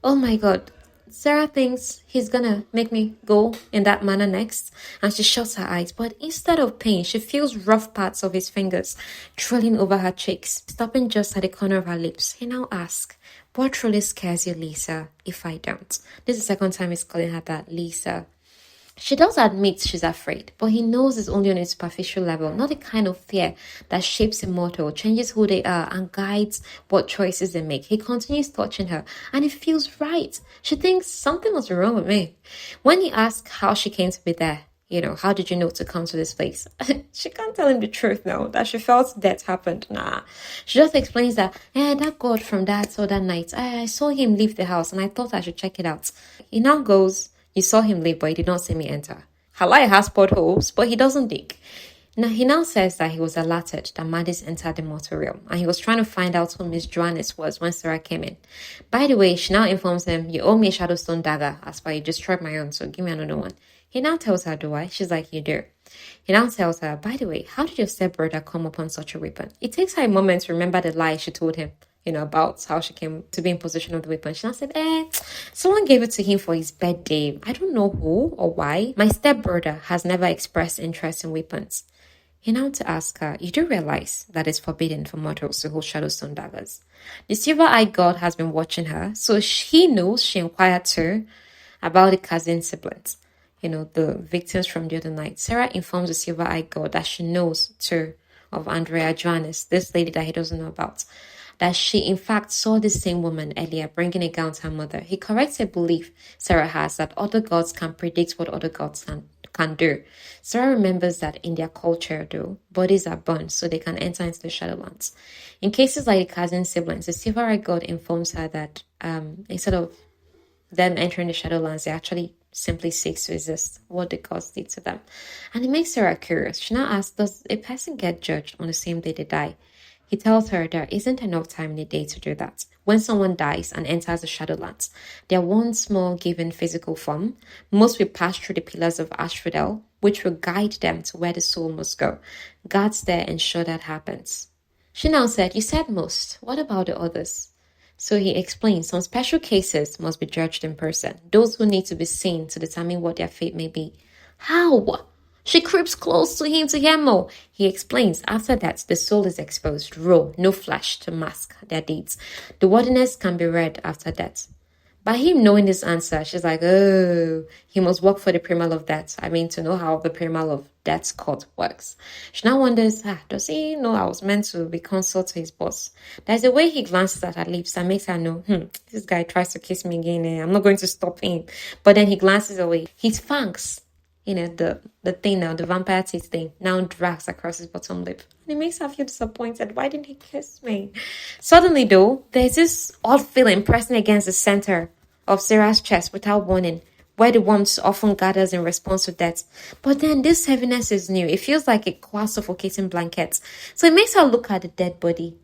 Oh my god. Sera thinks he's gonna make me go in that manner next, and she shuts her eyes. But instead of pain, she feels rough parts of his fingers trailing over her cheeks, stopping just at the corner of her lips. He now asks, what truly scares you, Lisa, if I don't? This is the second time he's calling her that, Lisa. She does admit she's afraid, but he knows it's only on a superficial level, not the kind of fear that shapes a mortal, changes who they are, and guides what choices they make. He continues touching her, and it feels right. She thinks something was wrong with me. When he asks how she came to be there, how did you know to come to this place? She can't tell him the truth now, that she felt death happened. Nah. She just explains that, that god from that other night, I saw him leave the house, and I thought I should check it out. He now goes, you saw him leave, but he did not see me enter. Her lie has potholes, but he doesn't dig. Now, he now says that he was alerted that Madis entered the mortal realm, and he was trying to find out who Miss Joannis was when Sera came in. By the way, she now informs him, you owe me a Shadowstone dagger, as per you destroyed my own, so give me another one. He now tells her, do I? She's like, you do. He now tells her, by the way, how did your stepbrother come upon such a weapon? It takes her a moment to remember the lie she told him, about how she came to be in possession of the weapon. She now said, someone gave it to him for his birthday. I don't know who or why. My stepbrother has never expressed interest in weapons. He now to ask her, you do realize that it's forbidden for mortals to hold Shadowstone daggers. The silver-eyed god has been watching her, so he knows she inquired too about the cousin siblings. The victims from the other night. Sera informs the silver-eyed god that she knows too of Andrea Joannis, this lady that he doesn't know about. That she in fact saw the same woman earlier bringing a gown to her mother. He corrects a belief Sera has that other gods can predict what other gods can do. Sera remembers that in their culture though, bodies are burned so they can enter into the Shadowlands. In cases like the cousin siblings, the silver-eyed god informs her that instead of them entering the Shadowlands, they actually simply seeks to resist what the gods did to them. And it makes Sera curious. She now asks, does a person get judged on the same day they die? He tells her there isn't enough time in a day to do that. When someone dies and enters the Shadowlands, they are one small given physical form. Most will pass through the pillars of Asphodel, which will guide them to where the soul must go. Guards there ensure that happens. She now said, you said most. What about the others? So he explains some special cases must be judged in person. Those who need to be seen to determine what their fate may be. How? She creeps close to him to hear more. He explains, after that, the soul is exposed, raw, no flesh to mask their deeds. The worthiness can be read after death. By him knowing this answer, she's like, oh, he must work for the primal of death. To know how the primal of death's court works. She now wonders, does he know I was meant to be consort to his boss? There's a way he glances at her lips that makes her know, this guy tries to kiss me again, I'm not going to stop him. But then he glances away. His fangs, the thing now, the vampire teeth thing, now drags across his bottom lip. And it makes her feel disappointed. Why didn't he kiss me? Suddenly, though, there's this odd feeling pressing against the center of Sera's chest without warning, where the warmth often gathers in response to death. But then this heaviness is new. It feels like a quite suffocating blanket. So it makes her look at the dead body.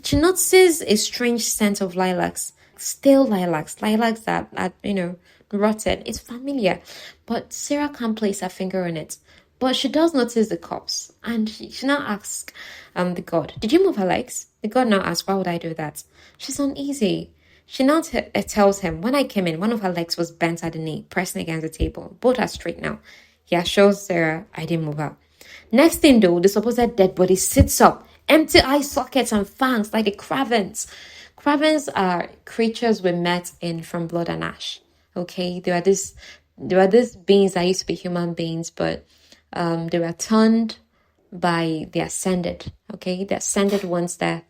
She notices a strange scent of lilacs. Stale lilacs that are, rotted. It's familiar, but Sera can't place her finger on it. But she does notice the corpse, and she now asks the god, did you move her legs? The god now asks, why would I do that? She's uneasy. She now tells him, when I came in, one of her legs was bent at the knee, pressing against the table. Both are straight now. He assures Sera, I didn't move her. Next thing though, the supposed dead body sits up, Empty eye sockets and fangs like the cravens. Cravens are creatures we met in From Blood and Ash. Okay, there are these beings that used to be human beings, but they were turned by the ascended. Okay, the ascended ones that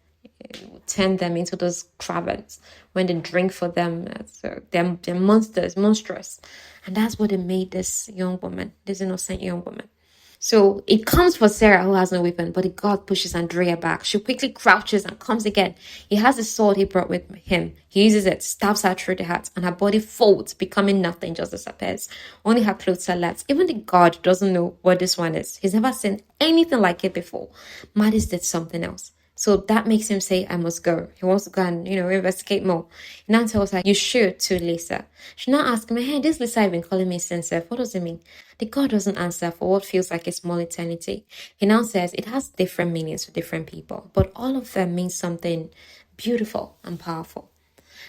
turn them into those cravens. When they drink for them, so they're monsters, monstrous, and that's what they made this young woman, this innocent young woman. So it comes for Sera, who has no weapon, but the god pushes Andrea back. She quickly crouches and comes again. He has the sword he brought with him. He uses it, stabs her through the heart, and her body folds, becoming nothing, just disappears. Only her clothes are left. Even the god doesn't know what this one is. He's never seen anything like it before. Madis did something else. So that makes him say, I must go. He wants to go and, investigate more. He now tells her, you should too, Lisa. She now asks him, hey, this Lisa have been calling me since. What does it mean? The god doesn't answer for what feels like a small eternity. He now says it has different meanings for different people, but all of them mean something beautiful and powerful.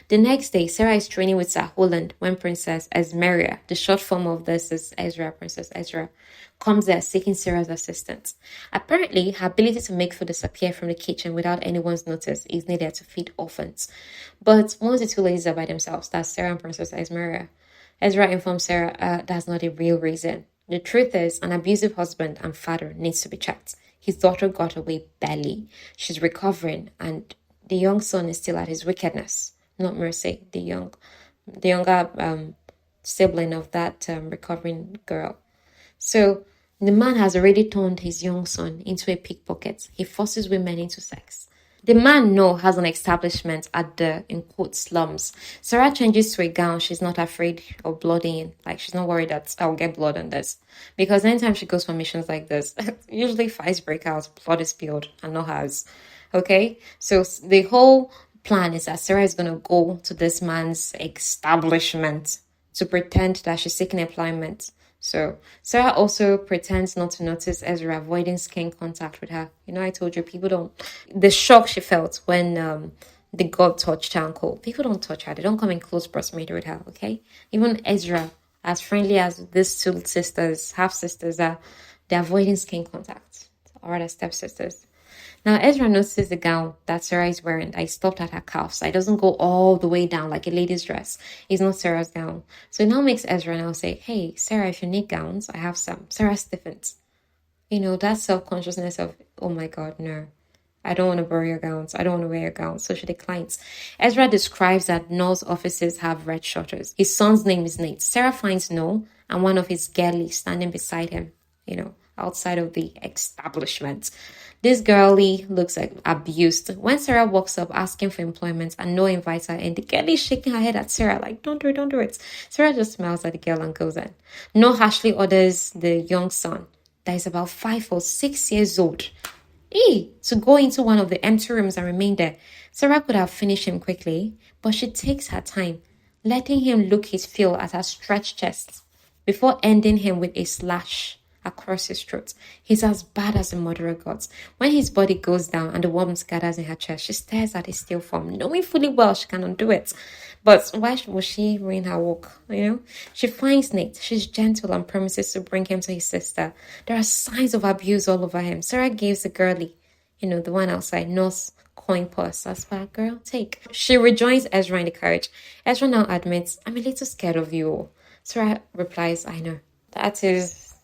The next day, Sera is training with Sir Holland when Princess Esmeria, the short form of this is Ezra, Princess Ezra, comes there seeking Sera's assistance. Apparently, her ability to make food disappear from the kitchen without anyone's notice is needed to feed orphans. But once the two ladies are by themselves, that's Sera and Princess Esmeria, Ezra informs Sera that's not a real reason. The truth is, an abusive husband and father needs to be checked. His daughter got away barely. She's recovering, and the young son is still at his wickedness. Not Mercy, the younger sibling of that recovering girl. So the man has already turned his young son into a pickpocket. He forces women into sex. The man, has an establishment at the, in quote, slums. Sera changes to a gown. She's not afraid of blooding. Like, she's not worried that I'll get blood on this. Because anytime she goes for missions like this, usually fights break out, blood is spilled, and not hers. Okay? So the whole plan is that Sera is going to go to this man's establishment to pretend that she's seeking employment. So Sera also pretends not to notice Ezra avoiding skin contact with her. I told you, people don't... The shock she felt when the god touched her ankle. People don't touch her. They don't come in close proximity with her, okay? Even Ezra, as friendly as these two sisters, half-sisters are, they're avoiding skin contact. Or rather, stepsisters. Now, Ezra notices the gown that Sera is wearing that is stopped at her calves. It doesn't go all the way down like a lady's dress. It's not Sera's gown. So it now makes Ezra now say, hey, Sera, if you need gowns, I have some. Sera stiffens. That self-consciousness of, oh my God, no. I don't want to borrow your gowns. I don't want to wear your gowns. So she declines. Ezra describes that Noel's offices have red shutters. His son's name is Nate. Sera finds Noel and one of his girlies standing beside him, outside of the establishment. This girlie looks like abused. When Sera walks up asking for employment and Noah invites her in, the girlie is shaking her head at Sera like, don't do it. Sera just smiles at the girl and goes in. Noah harshly orders the young son, that is about 5 or 6 years old, to go into one of the empty rooms and remain there. Sera could have finished him quickly, but she takes her time, letting him look his fill at her stretched chest before ending him with a slash across his throat. He's as bad as the murderer gods. When his body goes down and the warmth gathers in her chest, she stares at his still form, knowing fully well she cannot do it. But why would she ruin her walk? She finds Nate. She's gentle and promises to bring him to his sister. There are signs of abuse all over him. Sera gives the girlie, the one outside, North's coin purse. That's bad, girl. Take. She rejoins Ezra in the carriage. Ezra now admits, I'm a little scared of you. Sera replies, I know.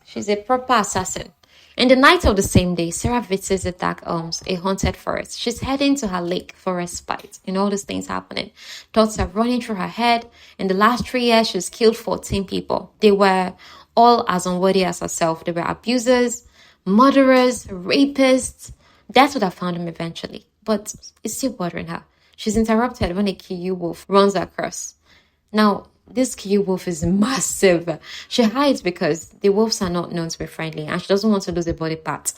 She's a proper assassin. In the night of the same day, Sera visits the Dark Elms, a haunted forest. She's heading to her lake for respite. All these things happening. Thoughts are running through her head. In the last 3 years, she's killed 14 people. They were all as unworthy as herself. They were abusers, murderers, rapists. Death would have found them eventually. But it's still bothering her. She's interrupted when a Kiyu wolf runs across. Now, this Kiyu wolf is massive. She hides because the wolves are not known to be friendly and she doesn't want to lose a body part.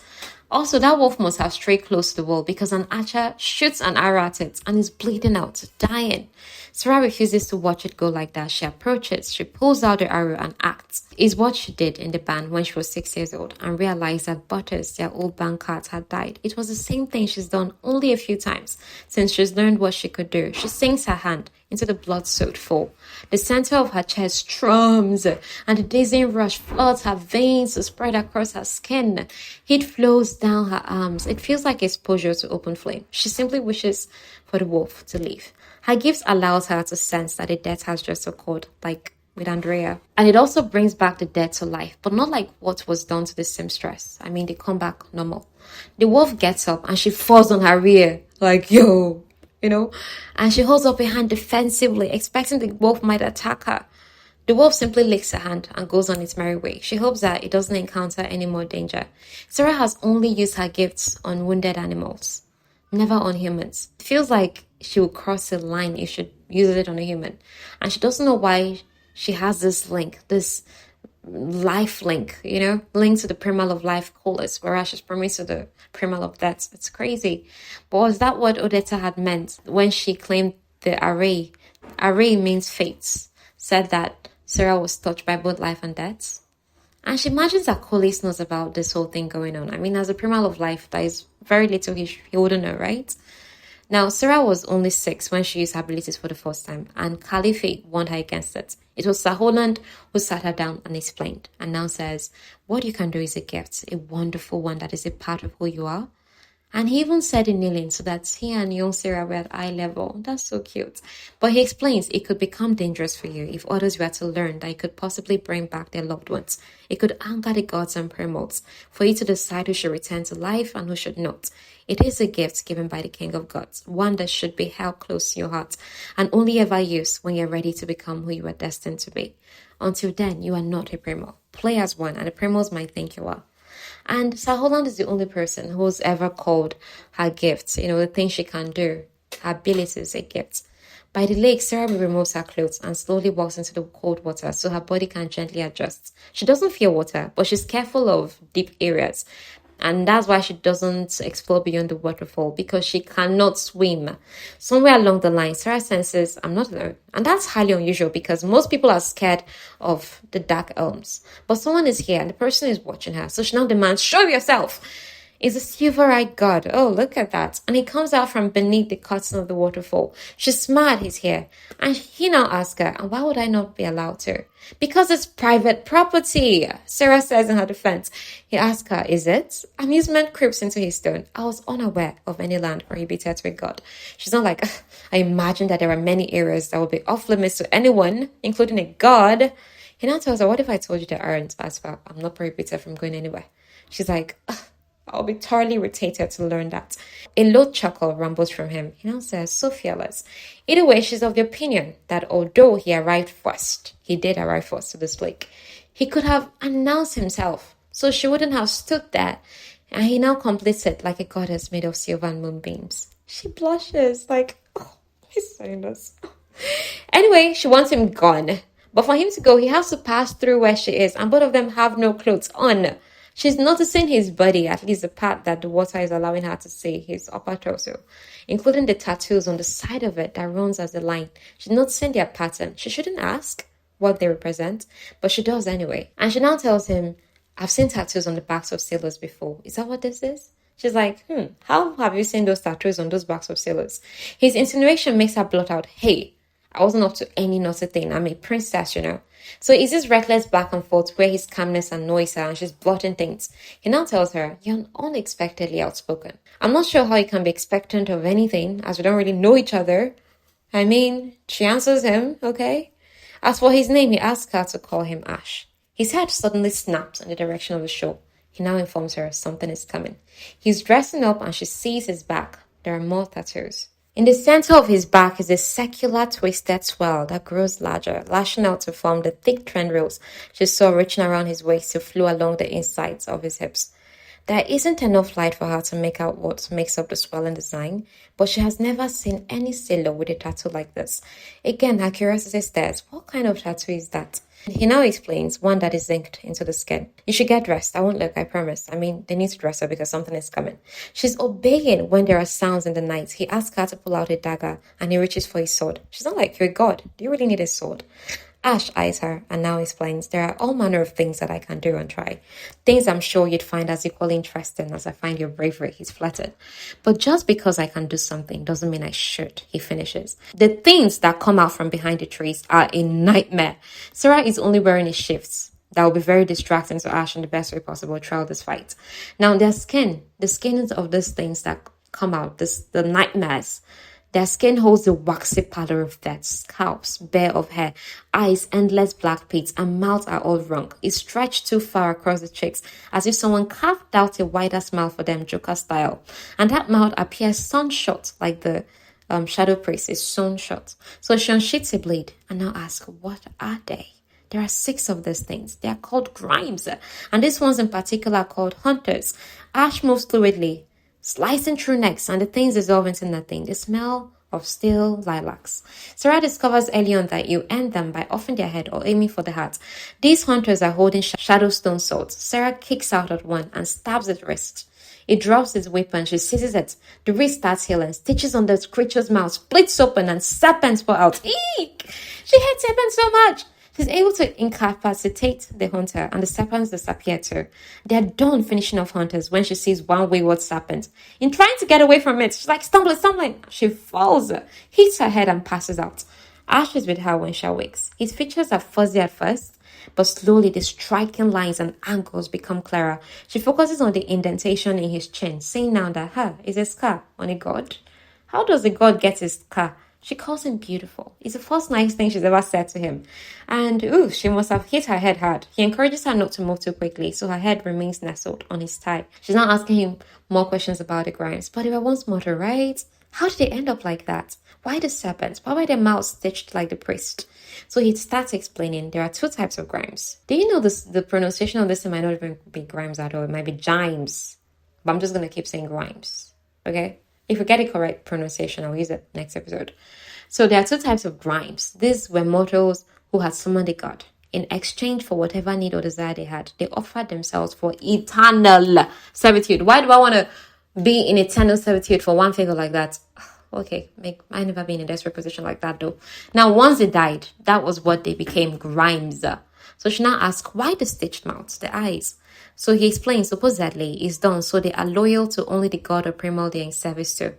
Also, that wolf must have strayed close to the wall because an archer shoots an arrow at it and is bleeding out, dying. Sera refuses to watch it go like that. She approaches, she pulls out the arrow and acts. Is what she did in the band when she was 6 years old and realized that Butters, their old band cat, had died. It was the same thing she's done only a few times since she's learned what she could do. She sinks her hand into the blood-soaked fall. The center of her chest strums, and the dizzying rush floods her veins to spread across her skin. Heat flows down her arms. It feels like exposure to open flame. She simply wishes for the wolf to leave. Her gifts allows her to sense that a death has just occurred, like with Andrea. And it also brings back the dead to life, but not like what was done to the seamstress. I mean, they come back normal. The wolf gets up and she falls on her rear, like, yo, and she holds up a hand defensively, expecting the wolf might attack her. The wolf simply licks her hand and goes on its merry way. She hopes that it doesn't encounter any more danger. Sera has only used her gifts on wounded animals, never on humans. It feels like she will cross a line if she uses it on a human. And she doesn't know why she has this link, this life link, linked to the primal of life coolest, whereas she's promised to the primal of death. It's crazy. But was that what Odetta had meant when she claimed the array? Array means fates. Said that Sera was touched by both life and death. And she imagines that Colis knows about this whole thing going on. I mean, as a primal of life, there is very little he wouldn't know, right? Now, Sera was only 6 when she used her abilities for the first time, and Caliphate warned her against it. It was Sir Holland who sat her down and explained, and now says, what you can do is a gift, a wonderful one that is a part of who you are. And he even said in kneeling so that he and young Sera were at eye level. That's so cute. But he explains it could become dangerous for you if others were to learn that it could possibly bring back their loved ones. It could anger the gods and primals for you to decide who should return to life and who should not. It is a gift given by the King of Gods, one that should be held close to your heart and only ever used when you're ready to become who you are destined to be. Until then, you are not a primal. Play as one, and the primals might think you are. And Sir Holland is the only person who's ever called her gifts, the things she can do, her abilities, a gift. By the lake, Sera removes her clothes and slowly walks into the cold water so her body can gently adjust. She doesn't fear water, but she's careful of deep areas. And that's why she doesn't explore beyond the waterfall, because she cannot swim. Somewhere along the line, Sera senses, I'm not alone. And that's highly unusual because most people are scared of the dark elms. But someone is here and the person is watching her. So she now demands, show yourself. It's a silver-eyed god. Oh, look at that. And he comes out from beneath the curtain of the waterfall. She's smart he's here. And he now asks her, and why would I not be allowed to? Because it's private property, Sera says in her defense. He asks her, is it? Amusement creeps into his tone. I was unaware of any land prohibited to a god. She's not like, I imagine that there are many areas that will be off limits to anyone, including a god. He now tells her, what if I told you there aren't, as well? I'm not prohibited from going anywhere. She's like, I'll be thoroughly irritated to learn that. A low chuckle rumbles from him. He now says, so fearless. Either way, she's of the opinion that although he did arrive first to this lake, he could have announced himself, so she wouldn't have stood there. And he now completes it like a goddess made of silver and moonbeams. She blushes, like, oh, he's saying this. Anyway, she wants him gone. But for him to go, he has to pass through where she is, and both of them have no clothes on. She's noticing his body, at least the part that the water is allowing her to see, his upper torso, including the tattoos on the side of it that runs as a line. She's noticing their pattern. She shouldn't ask what they represent, but she does anyway. And she now tells him, I've seen tattoos on the backs of sailors before. Is that what this is? She's like, how have you seen those tattoos on those backs of sailors? His insinuation makes her blurt out, hey, I wasn't up to any naughty thing. I'm a princess, So it's this reckless back and forth where his calmness annoys her and she's blotting things. He now tells her, you're unexpectedly outspoken. I'm not sure how you can be expectant of anything as we don't really know each other. I mean, she answers him, okay? As for his name, he asks her to call him Ash. His head suddenly snaps in the direction of the shore. He now informs her something is coming. He's dressing up and she sees his back. There are more tattoos. In the center of his back is a circular twisted swell that grows larger, lashing out to form the thick tendrils she saw reaching around his waist to flow along the insides of his hips. There isn't enough light for her to make out what makes up the swelling design, but she has never seen any sailor with a tattoo like this. Again, her curiosity stares, what kind of tattoo is that? He now explains, one that is inked into the skin. You should get dressed. I won't look, I promise. I mean, they need to dress her because something is coming. She's obeying when there are sounds in the night. He asks her to pull out a dagger and he reaches for his sword. She's not like, you're a god. Do you really need a sword? Ash eyes her and now explains, there are all manner of things that I can do and try. Things I'm sure you'd find as equally interesting as I find your bravery, he's flattered. But just because I can do something doesn't mean I should, he finishes. The things that come out from behind the trees are a nightmare. Sera is only wearing his shifts. That will be very distracting to Ash in the best way possible throughout this fight. Now, the skin of these things that come out, the nightmares, their skin holds the waxy pallor of death, scalps bare of hair, eyes, endless black pits, and mouths are all wrong. It's stretched too far across the cheeks, as if someone carved out a wider smile for them, Joker style. And that mouth appears sun-shot, like the shadow priest is sun-shot. So she unsheaths a blade and now asks, what are they? There are 6 of these things. They are called grimes. And these ones in particular are called hunters. Ash moves fluidly, slicing through necks, and the things dissolve into nothing. The smell of steel lilacs. Sera discovers early on that you end them by offing their head or aiming for the heart. These hunters are holding shadowstone swords. Sera kicks out at one and stabs its wrist. It drops its weapon. She seizes it. The wrist starts healing, stitches on the creature's mouth, splits open, and serpents pour out. Eek! She hates serpents so much. She's able to incapacitate the hunter, and the serpents disappear too. They're done finishing off hunters when she sees one wayward serpent. In trying to get away from it, she's like, stumbling. She falls, hits her head, and passes out. Ash is with her when she awakes. His features are fuzzy at first, but slowly the striking lines and angles become clearer. She focuses on the indentation in his chin, saying now that is a scar on a god. How does a god get his scar? She calls him beautiful. It's the first nice thing she's ever said to him. And, she must have hit her head hard. He encourages her not to move too quickly, so her head remains nestled on his thigh. She's not asking him more questions about the grimes. But they were once mortal, right? How did they end up like that? Why the serpents? Why were their mouths stitched like the priest? So he starts explaining there are 2 types of grimes. Do you know this? The pronunciation of this might not even be grimes at all. It might be gimes. But I'm just going to keep saying grimes. Okay? If we get the correct pronunciation, I'll use it next episode. So there are 2 types of grimes. These were mortals who had summoned a god. In exchange for whatever need or desire they had, they offered themselves for eternal servitude. Why do I want to be in eternal servitude for one figure like that? Okay, I never been in a desperate position like that though. Now, once they died, that was what they became, grimes. So she now asks, why the stitched mouths, the eyes? So he explains, supposedly, it's done so they are loyal to only the god or primal they're in service to.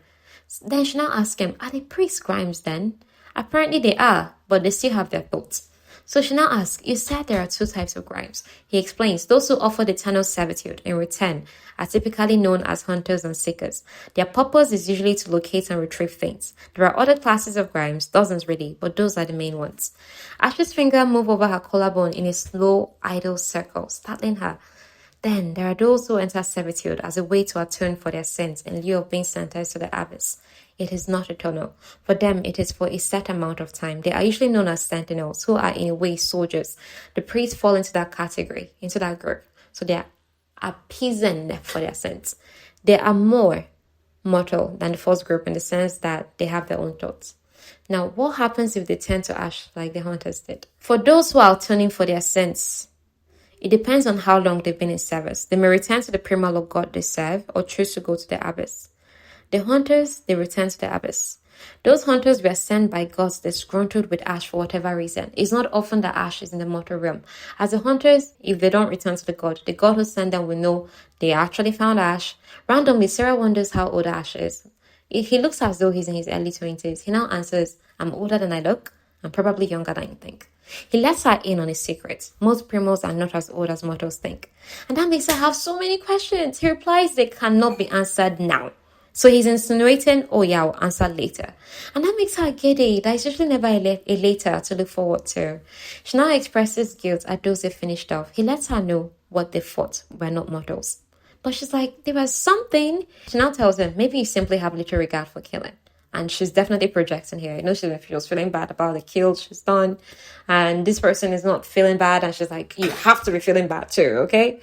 Then she now asks him, are they priests grimes then? Apparently they are, but they still have their thoughts. So she now asks, you said there are 2 types of grimes. He explains, those who offer the eternal servitude in return are typically known as hunters and seekers. Their purpose is usually to locate and retrieve things. There are other classes of grimes, dozens really, but those are the main ones. Ash's finger moved over her collarbone in a slow, idle circle, startling her. Then there are those who enter servitude as a way to atone for their sins in lieu of being sentenced to the abyss. It is not eternal. For them, it is for a set amount of time. They are usually known as sentinels, who are in a way soldiers. The priests fall into that category, into that group. So they are appeasing for their sins. They are more mortal than the first group in the sense that they have their own thoughts. Now, what happens if they turn to ash like the hunters did? For those who are atoning for their sins, it depends on how long they've been in service. They may return to the primal of God they serve or choose to go to the abyss. The hunters, they return to the abyss. Those hunters were sent by gods disgruntled with Ash for whatever reason. It's not often that Ash is in the mortal realm. As the hunters, if they don't return to the god who sent them will know they actually found Ash. Randomly, Sera wonders how old Ash is. He looks as though he's in his early 20s. He now answers, I'm older than I look. I'm probably younger than you think. He lets her in on his secret. Most primals are not as old as mortals think. And that makes her have so many questions. He replies they cannot be answered now. So he's insinuating, oh yeah, I'll answer later. And that makes her giddy. There's usually never a later to look forward to. She now expresses guilt at those they finished off. He lets her know what they fought were not mortals. But she's like, there was something. She now tells him, maybe you simply have little regard for killing. And she's definitely projecting here. You know, she was feeling bad about the kills she's done. And this person is not feeling bad. And she's like, you have to be feeling bad too, okay?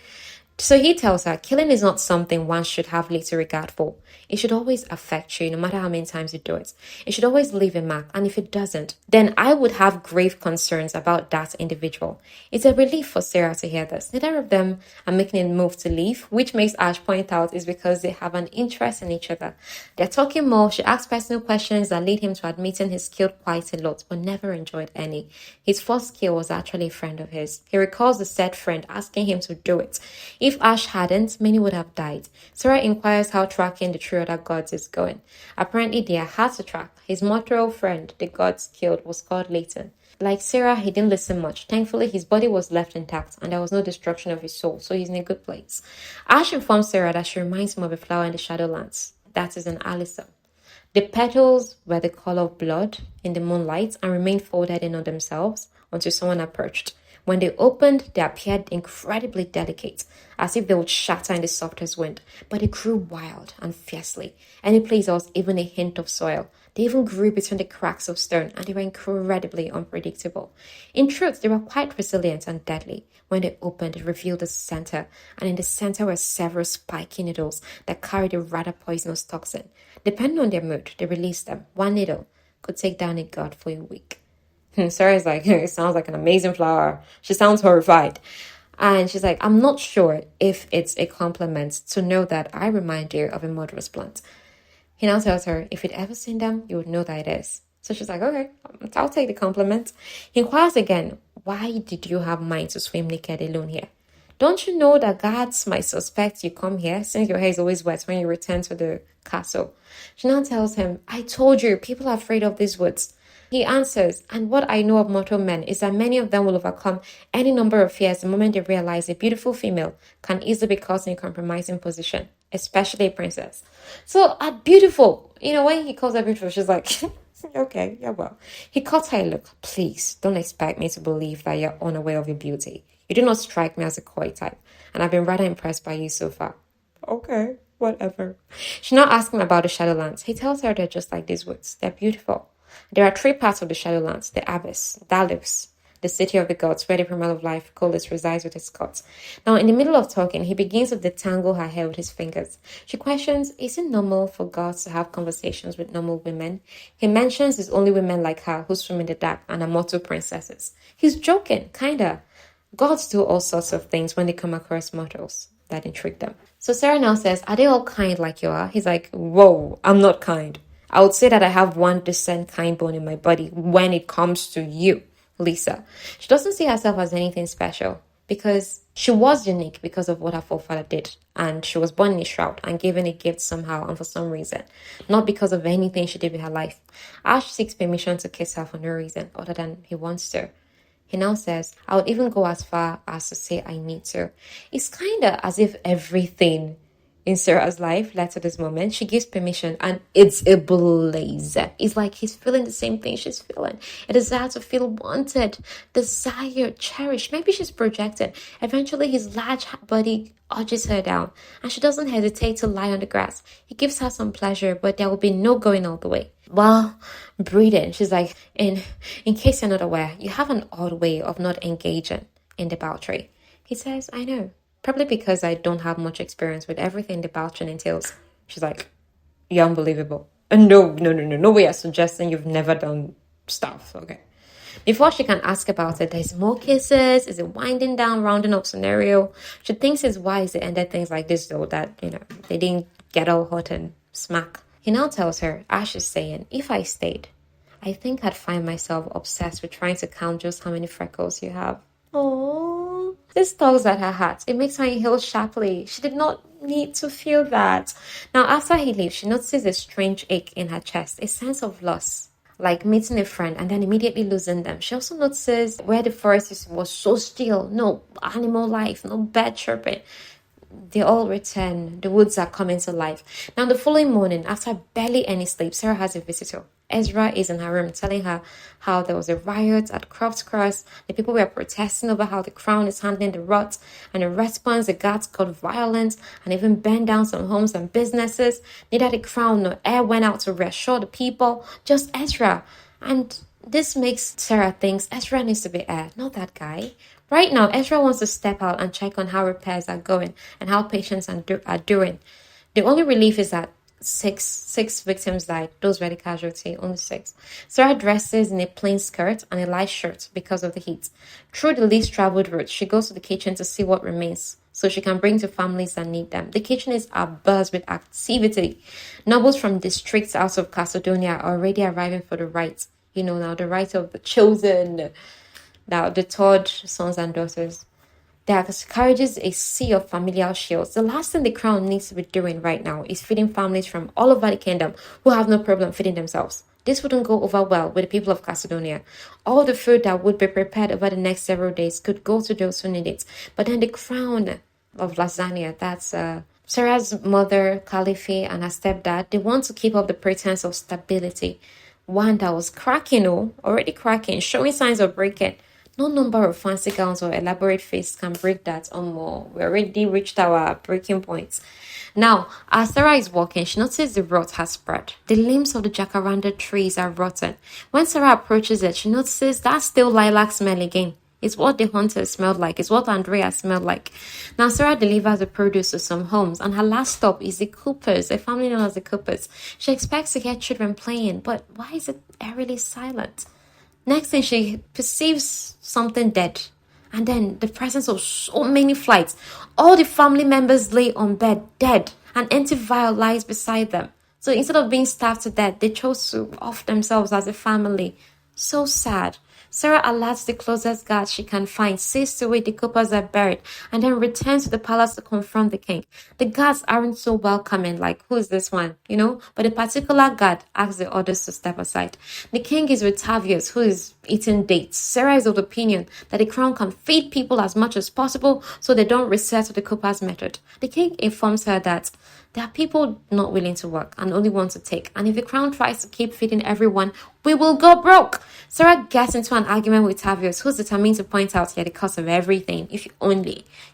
So he tells her, killing is not something one should have little regard for. It should always affect you, no matter how many times you do it. It should always leave a mark, and if it doesn't, then I would have grave concerns about that individual. It's a relief for Sera to hear this. Neither of them are making a move to leave, which makes Ash point out is because they have an interest in each other. They're talking more. She asks personal questions that lead him to admitting he's killed quite a lot, but never enjoyed any. His first kill was actually a friend of his. He recalls the said friend asking him to do it. If Ash hadn't, many would have died. Sera inquires how tracking the three other gods is going. Apparently, they are hard to track. His mortal friend the gods killed was called Leighton. Like Sera, he didn't listen much. Thankfully, his body was left intact and there was no destruction of his soul, so he's in a good place. Ash informs Sera that she reminds him of a flower in the Shadowlands. That is an alyssum. The petals were the color of blood in the moonlight and remained folded in on themselves until someone approached. When they opened, they appeared incredibly delicate, as if they would shatter in the softest wind, but they grew wild and fiercely. Any place there was even a hint of soil. They even grew between the cracks of stone, and they were incredibly unpredictable. In truth, they were quite resilient and deadly. When they opened, it revealed the center, and in the center were several spiky needles that carried a rather poisonous toxin. Depending on their mood, they released them. One needle could take down a god for a week. Sera's like, it sounds like an amazing flower. She sounds horrified. And she's like, I'm not sure if it's a compliment to know that I remind you of a murderous plant. He now tells her, if you'd ever seen them, you would know that it is. So she's like, okay, I'll take the compliment. He inquires again, why did you have mind to swim naked alone here? Don't you know that guards might suspect you come here since your hair is always wet when you return to the castle? She now tells him, I told you, people are afraid of these woods. He answers, and what I know of mortal men is that many of them will overcome any number of fears the moment they realize a beautiful female can easily be caught in a compromising position, especially a princess. So at beautiful, when he calls her beautiful, she's like, okay, yeah, well. He cuts her a look. Please, don't expect me to believe that you're unaware of your beauty. You do not strike me as a coy type, and I've been rather impressed by you so far. Okay, whatever. She now asks him about the Shadowlands. He tells her they're just like these woods. They're beautiful. There are three parts of the Shadowlands: the Abyss, Dalus, the city of the gods, where the primal of life, Colis, resides with his gods. Now, in the middle of talking, he begins to detangle her hair with his fingers. She questions, is it normal for gods to have conversations with normal women? He mentions it's only women like her who swim in the dark and are mortal princesses. He's joking, kinda. Gods do all sorts of things when they come across mortals that intrigue them. So Sera now says, are they all kind like you are? He's like, whoa, I'm not kind. I would say that I have 1% kind bone in my body when it comes to you, Lisa. She doesn't see herself as anything special because she was unique because of what her forefather did. And she was born in a shroud and given a gift somehow and for some reason. Not because of anything she did with her life. Ash seeks permission to kiss her for no reason other than he wants to. He now says, I would even go as far as to say I need to. It's kind of as if everything in Sera's life led to this moment. She gives permission and it's a blaze. It's like he's feeling the same thing she's feeling. A desire to feel wanted, desire, cherished. Maybe she's projected. Eventually his large body urges her down and she doesn't hesitate to lie on the grass. He gives her some pleasure, but there will be no going all the way. While breathing, she's like, in case you're not aware, you have an odd way of not engaging in debauchery. He says, I know. Probably because I don't have much experience with everything debauchery entails. She's like, you're unbelievable. No way you're suggesting you've never done stuff. Okay. Before she can ask about it, there's more kisses. Is it winding down, rounding up scenario? She thinks it's wise it ended things like this though, that, they didn't get all hot and smack. He now tells her, Ash is saying, if I stayed, I think I'd find myself obsessed with trying to count just how many freckles you have. Oh, this tugs at her heart. It makes her inhale sharply. She did not need to feel that. Now, after he leaves, she notices a strange ache in her chest, a sense of loss, like meeting a friend and then immediately losing them. She also notices where the forest was so still, no animal life, no bird chirping. They all return. The woods are coming to life. Now, the following morning, after barely any sleep, Sera has a visitor. Ezra is in her room telling her how there was a riot at Croft's Cross. The people were protesting over how the crown is handling the rot. And in response, the guards got violent and even burned down some homes and businesses. Neither the crown nor heir went out to reassure the people, just Ezra. And this makes Sera think Ezra needs to be heir, not that guy. Right now, Ezra wants to step out and check on how repairs are going and how patients are doing. The only relief is that six victims died. Those were the casualty, only six. Sera dresses in a plain skirt and a light shirt because of the heat. Through the least traveled route, she goes to the kitchen to see what remains so she can bring to families that need them. The kitchen is abuzz with activity. Nobles from districts out of Macedonia are already arriving for the rites. Now the rites of the chosen, now the third sons and daughters. That encourages a sea of familial shields. The last thing the crown needs to be doing right now is feeding families from all over the kingdom who have no problem feeding themselves. This wouldn't go over well with the people of Macedonia. All the food that would be prepared over the next several days could go to those who need it. But then the crown of Lasagna, that's Sera's mother, Calife, and her stepdad, they want to keep up the pretense of stability. One that was cracking, already cracking, showing signs of breaking. No number of fancy gowns or elaborate feasts can break that. We already reached our breaking point. Now, as Sera is walking, she notices the rot has spread. The limbs of the jacaranda trees are rotten. When Sera approaches it, she notices that still lilac smell again. It's what the hunters smelled like. It's what Andrea smelled like. Now, Sera delivers the produce to some homes, and her last stop is the Coopers, a family known as the Coopers. She expects to hear children playing, but why is it eerily silent? Next thing, she perceives something dead. And then the presence of so many flies. All the family members lay on bed, dead. An empty vial lies beside them. So instead of being starved to death, they chose to off themselves as a family. So sad. Sera alerts the closest guards she can find, sees to where the Coopers are buried, and then returns to the palace to confront the king. The guards aren't so welcoming, like, who is this one, But a particular guard asks the others to step aside. The king is with Tavius, who is eating dates. Sera is of the opinion that the crown can feed people as much as possible so they don't resort to the Coopers method. The king informs her that there are people not willing to work and only want to take. And if the crown tries to keep feeding everyone, we will go broke. Sera gets into an argument with Tavius, who's determined to point out the cost of everything. If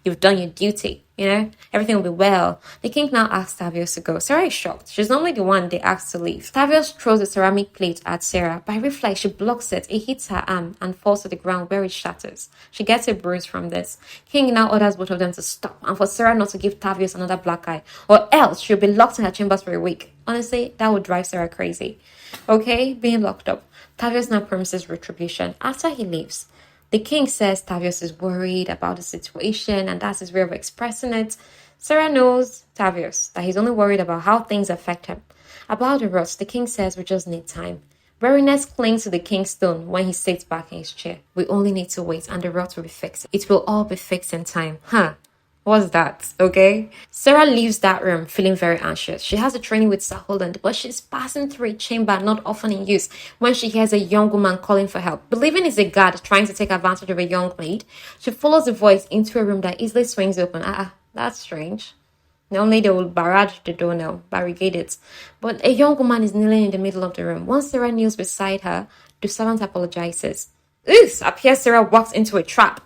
you've done your duty, everything will be well. The king now asks Tavius to go. Sera is shocked. She's normally the one they ask to leave. Tavius throws a ceramic plate at Sera. By reflex, she blocks it. It hits her arm and falls to the ground where it shatters. She gets a bruise from this. King now orders both of them to stop and for Sera not to give Tavius another black eye, or else she'll be locked in her chambers for a week. Honestly, that would drive Sera crazy. Okay, being locked up. Tavius now promises retribution. After he leaves, the king says Tavius is worried about the situation and that's his way of expressing it. Sera knows Tavius, that he's only worried about how things affect him. About the rot, the king says we just need time. Weariness clings to the king's stone when he sits back in his chair. We only need to wait and the rot will be fixed. It will all be fixed in time. What's that? Okay. Sera leaves that room feeling very anxious. She has a training with Sir Holland, but she's passing through a chamber not often in use when she hears a young woman calling for help. Believing it's a guard trying to take advantage of a young maid, she follows the voice into a room that easily swings open. That's strange. Normally they will barrage the door now, barricade it. But a young woman is kneeling in the middle of the room. Once Sera kneels beside her, the servant apologizes. Appears Sera walks into a trap.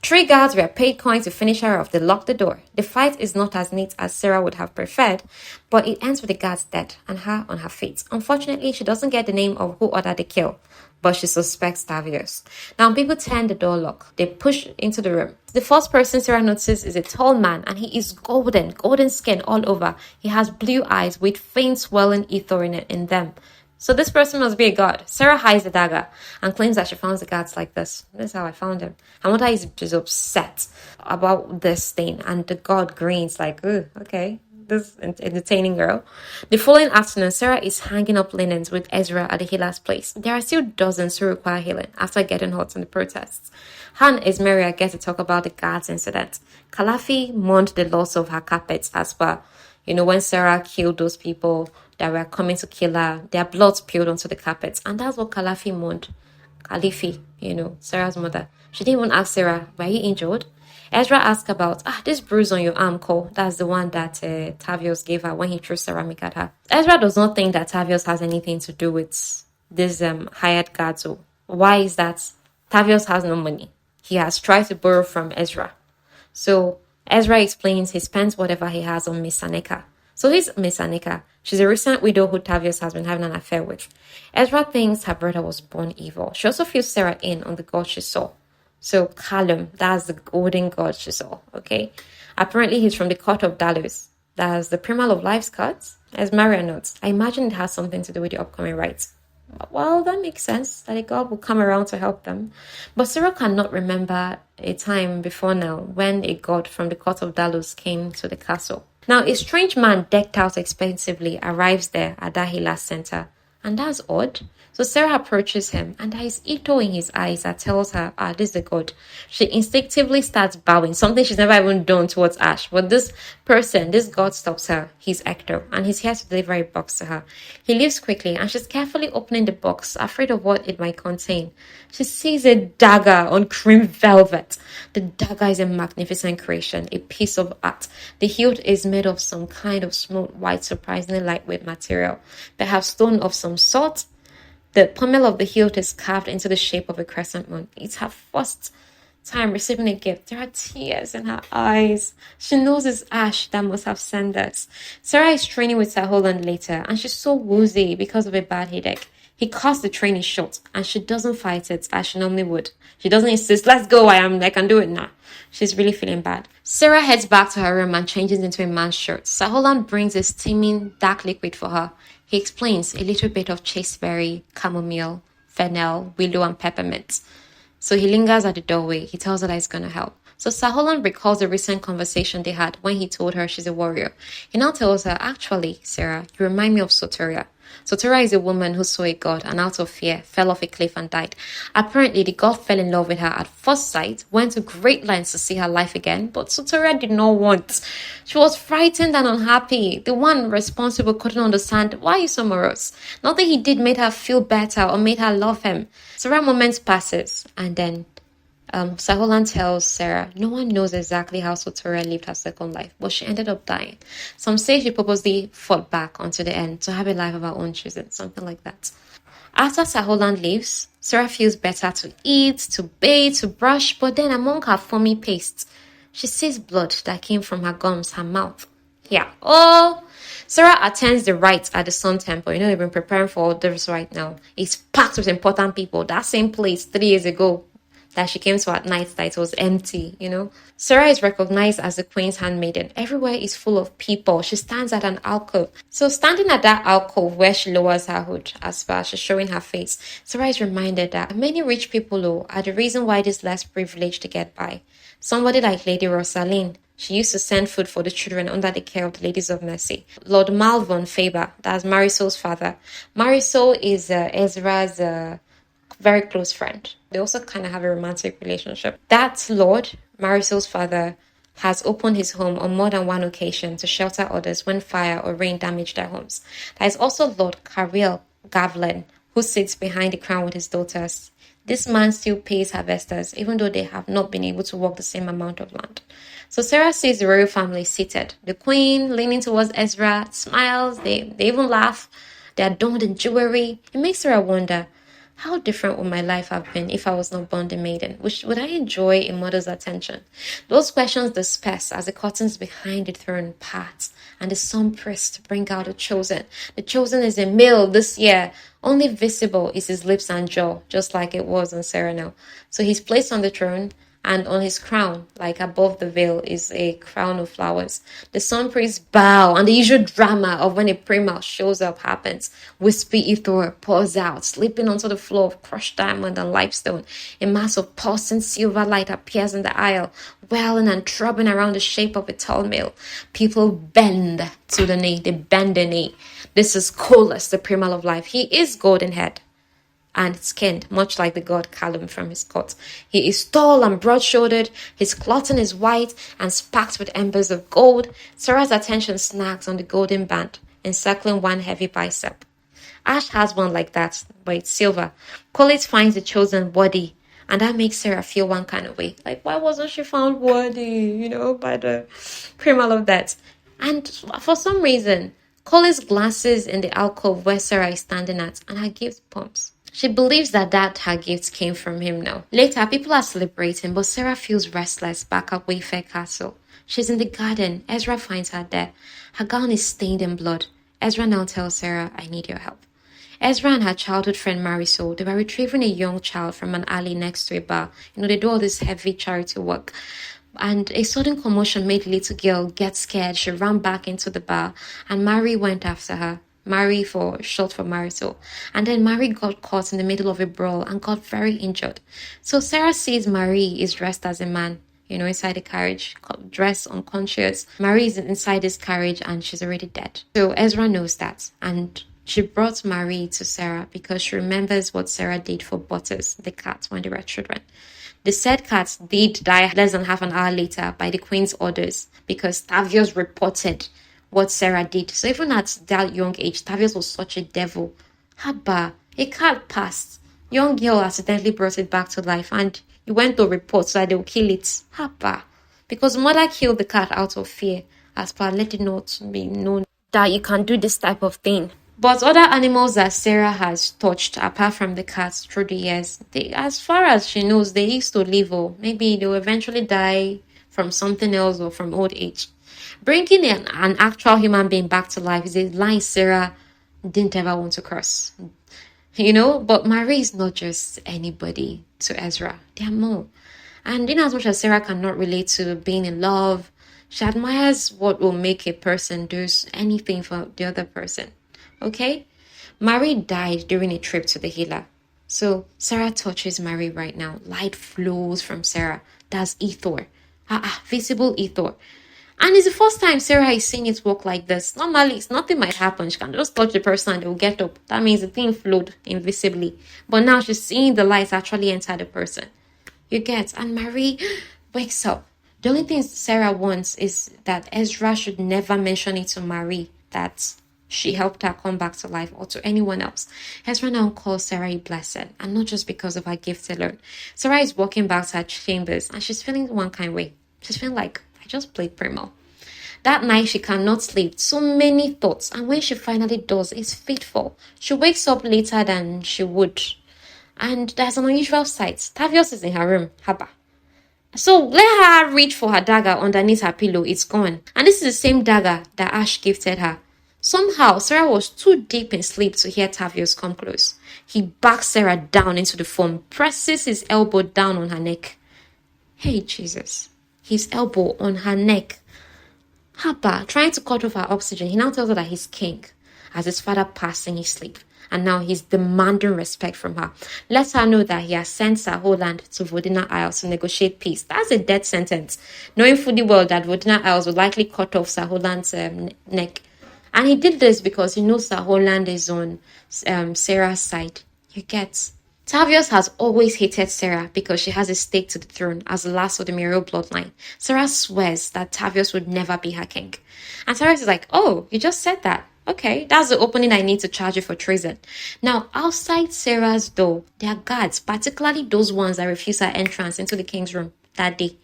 3 guards were paid coins to finish her off. They locked the door. The fight is not as neat as Sera would have preferred, but it ends with the guards dead and her on her feet. Unfortunately, she doesn't get the name of who ordered the kill, but she suspects Tavius. Now, people turn the door lock. They push into the room. The first person Sera notices is a tall man, and he is golden skin all over. He has blue eyes with faint swelling ether in them. So this person must be a god. Sera hides the dagger and claims that she found the guards like this. This is how I found him. Her mother is just upset about this thing, and the god grins like, okay, this entertaining girl. The following afternoon, Sera is hanging up linens with Ezra at the healer's place. There are still dozens who require healing after getting hurt in the protests. Han and Esmeria get to talk about the guards incident. Calafi mourned the loss of her carpets as well. When Sera killed those people that were coming to kill her, their blood spilled onto the carpets. And that's what Calafi mourned. Califi, Sera's mother. She didn't even ask Sera, were you injured? Ezra asked about, this bruise on your arm, Cole. That's the one that Tavius gave her when he threw ceramic at her. Ezra does not think that Tavius has anything to do with this hired guard. So why is that? Tavius has no money. He has tried to borrow from Ezra. So Ezra explains he spends whatever he has on Miss Aneka. So who's Miss Aneka? She's a recent widow who Tavius has been having an affair with. Ezra thinks her brother was born evil. She also feels Sera in on the god she saw. So Callum, that's the golden god she saw, okay? Apparently he's from the court of Dalus. That's the primal of life's court. As Maria notes, I imagine it has something to do with the upcoming rites. Well, that makes sense, that a god will come around to help them. But Sera cannot remember a time before now when a god from the court of Dalus came to the castle. Now, a strange man decked out expensively arrives there at Dahila's center. And that's odd. So Sera approaches him, and there is Ito in his eyes that tells her, this is a god. She instinctively starts bowing, something she's never even done towards Ash. But this person, this god, stops her. He's Ector, and he's here to deliver a box to her. He leaves quickly, and she's carefully opening the box, afraid of what it might contain. She sees a dagger on cream velvet. The dagger is a magnificent creation, a piece of art. The hilt is made of some kind of smooth, white, surprisingly lightweight material. Perhaps stone of some sort. The pommel of the hilt is carved into the shape of a crescent moon. It's her first time receiving a gift. There are tears in her eyes. She knows it's Ash that must have sent this. Sera is training with Sir Holland later, and she's so woozy because of a bad headache. He cuts the training short, and she doesn't fight it as she normally would. She doesn't insist, let's go, I can do it now. She's really feeling bad. Sera heads back to her room and changes into a man's shirt. Sir Holland brings a steaming dark liquid for her. He explains a little bit of chasteberry, chamomile, fennel, willow, and peppermint. So he lingers at the doorway. He tells her that it's going to help. So Sir Holland recalls the recent conversation they had when he told her she's a warrior. He now tells her, actually, Sera, you remind me of Soteria. Soteria is a woman who saw a god and out of fear fell off a cliff and died. Apparently, the god fell in love with her at first sight, went to great lengths to see her life again, but Soteria did not want. She was frightened and unhappy. The one responsible couldn't understand why he's so morose. Nothing he did made her feel better or made her love him. Several moments passes, and then Sir Holland tells Sera, no one knows exactly how Soteria lived her second life, but she ended up dying. Some say she purposely fought back until the end to have a life of her own choosing, something like that. After Sir Holland leaves, Sera feels better to eat, to bathe, to brush, but then among her foamy paste, she sees blood that came from her gums, her mouth. Yeah. Oh, Sera attends the rites at the Sun Temple. You know, they've been preparing for all this right now. It's packed with important people. That same place 3 years ago that she came to at night, that it was empty, you know. Sera is recognized as the queen's handmaiden. Everywhere is full of people. She stands at an alcove. So standing at that alcove where she lowers her hood as far as she's showing her face, Sera is reminded that many rich people are the reason why this less privileged to get by. Somebody like Lady Rosaline, she used to send food for the children under the care of the Ladies of Mercy. Lord Malvern Faber, that's Marisol's father. Marisol is Ezra's very close friend. They also kind of have a romantic relationship. That Lord, Marisol's father, has opened his home on more than one occasion to shelter others when fire or rain damage their homes. There is also Lord Cariel Gavlen, who sits behind the crown with his daughters. This man still pays harvesters, even though they have not been able to work the same amount of land. So Sera sees the royal family seated. The queen leaning towards Ezra, smiles, they even laugh. They are adorned in jewelry. It makes Sera wonder, how different would my life have been if I was not born a maiden? Would I enjoy a mother's attention? Those questions disperse as the curtains behind the throne part and the sun priest bring out the chosen. The chosen is a male this year. Only visible is his lips and jaw, just like it was on Sera now. So he's placed on the throne, and on his crown, like above the veil, is a crown of flowers. The sun priest bow, and the usual drama of when a primal shows up happens. Wispy ether pours out, slipping onto the floor of crushed diamond and limestone. A mass of pulsing silver light appears in the aisle, welling and throbbing around the shape of a tall male. People bend to the knee. They bend the knee. This is Colas, the primal of life. He is golden-haired and skinned, much like the god Callum from his court. He is tall and broad-shouldered. His clothing is white and sparked with embers of gold. Sera's attention snags on the golden band, encircling one heavy bicep. Ash has one like that, but it's silver. Colette finds the chosen worthy, and that makes Sera feel one kind of way. Like, why wasn't she found worthy, by the primal of death? And for some reason, Colette glances in the alcove where Sera is standing at, and her gift pumps. She believes that her gifts came from him now. Later, people are celebrating, but Sera feels restless back at Wayfair Castle. She's in the garden. Ezra finds her there. Her gown is stained in blood. Ezra now tells Sera, I need your help. Ezra and her childhood friend Marisol, they were retrieving a young child from an alley next to a bar. They do all this heavy charity work. And a sudden commotion made the little girl get scared. She ran back into the bar, and Mary went after her. Mary for short for Marisol. And then Mary got caught in the middle of a brawl and got very injured. So Sera sees Mary is dressed as a man, inside the carriage, dressed unconscious. Mary is inside this carriage and she's already dead. So Ezra knows that, and she brought Mary to Sera because she remembers what Sera did for Butters, the cat, when they were children. The said cat did die less than half an hour later by the queen's orders because Tavius reported what Sera did. So even at that young age, Tavius was such a devil. Haba, a cat passed. Young girl accidentally brought it back to life and you went to report so that they'll kill it. Haba. Because mother killed the cat out of fear, as per let it not be known that you can do this type of thing. But other animals that Sera has touched, apart from the cats through the years, as far as she knows, they used to live, or maybe they will eventually die from something else or from old age. Bringing an actual human being back to life is a line Sera didn't ever want to cross. But Marie is not just anybody to Ezra. There are more. And in as much as Sera cannot relate to being in love, she admires what will make a person do anything for the other person. Okay? Marie died during a trip to the healer. So Sera touches Marie right now. Light flows from Sera. That's ether. Visible ether. And it's the first time Sera is seeing it work like this. Normally, nothing might happen. She can just touch the person and they will get up. That means the thing flowed invisibly. But now she's seeing the light actually enter the person. You get? And Marie wakes up. The only thing Sera wants is that Ezra should never mention it to Marie that she helped her come back to life or to anyone else. Ezra now calls Sera a blessed, and not just because of her gifts alone. Sera is walking back to her chambers and she's feeling one kind of way. She's feeling like, I just played Primal. That night she cannot sleep. So many thoughts. And when she finally does, it's fateful. She wakes up later than she would. And there's an unusual sight. Tavius is in her room. Haba. So let her reach for her dagger underneath her pillow. It's gone. And this is the same dagger that Ash gifted her. Somehow, Sera was too deep in sleep to hear Tavius come close. He backs Sera down into the foam, presses his elbow down on her neck. Hey, Jesus. His elbow on her neck. Haba, trying to cut off her oxygen, he now tells her that he's king, as his father passed in his sleep. And now he's demanding respect from her. Let her know that he has sent Saholand to Vodina Isles to negotiate peace. That's a death sentence. Knowing fully well that Vodina Isles would likely cut off Saholand's neck. And he did this because he knows Saholand is on Sera's side. You get? Tavius has always hated Sera because she has a stake to the throne as the last of the Muriel bloodline. Sera swears that Tavius would never be her king. And Tavius is like, oh, you just said that. Okay, that's the opening I need to charge you for treason. Now, outside Sera's door, there are guards, particularly those ones that refuse her entrance into the king's room that day.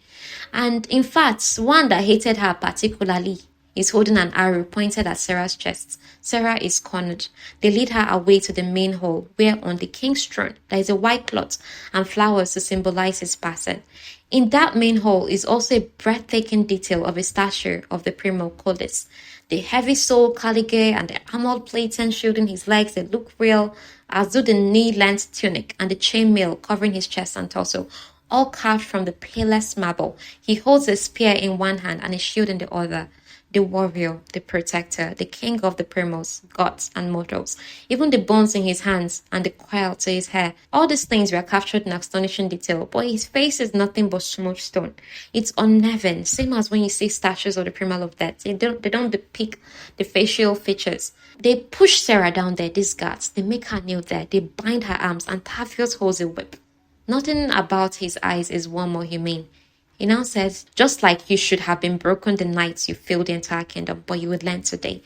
And in fact, one that hated her particularly is holding an arrow pointed at Sera's chest. Sera is cornered. They lead her away to the main hall, where on the king's throne there is a white cloth and flowers to symbolize his passing. In that main hall is also a breathtaking detail of a statue of the primal Colis. The heavy soul Caligay and the armored plating shielding his legs, they look real, as do the knee-length tunic and the chainmail covering his chest and torso, all carved from the palest marble. He holds a spear in one hand and a shield in the other. The warrior, the protector, the king of the primals, gods, and mortals. Even the bones in his hands and the coil to his hair. All these things were captured in astonishing detail, but his face is nothing but smooth stone. It's unnerving, same as when you see statues of the primal of death. They don't depict the facial features. They push Sera down there, these guards. They make her kneel there. They bind her arms, and Tavius holds a whip. Nothing about his eyes is warm or humane. He now says, just like you should have been broken the night you filled the entire kingdom, but you would learn today.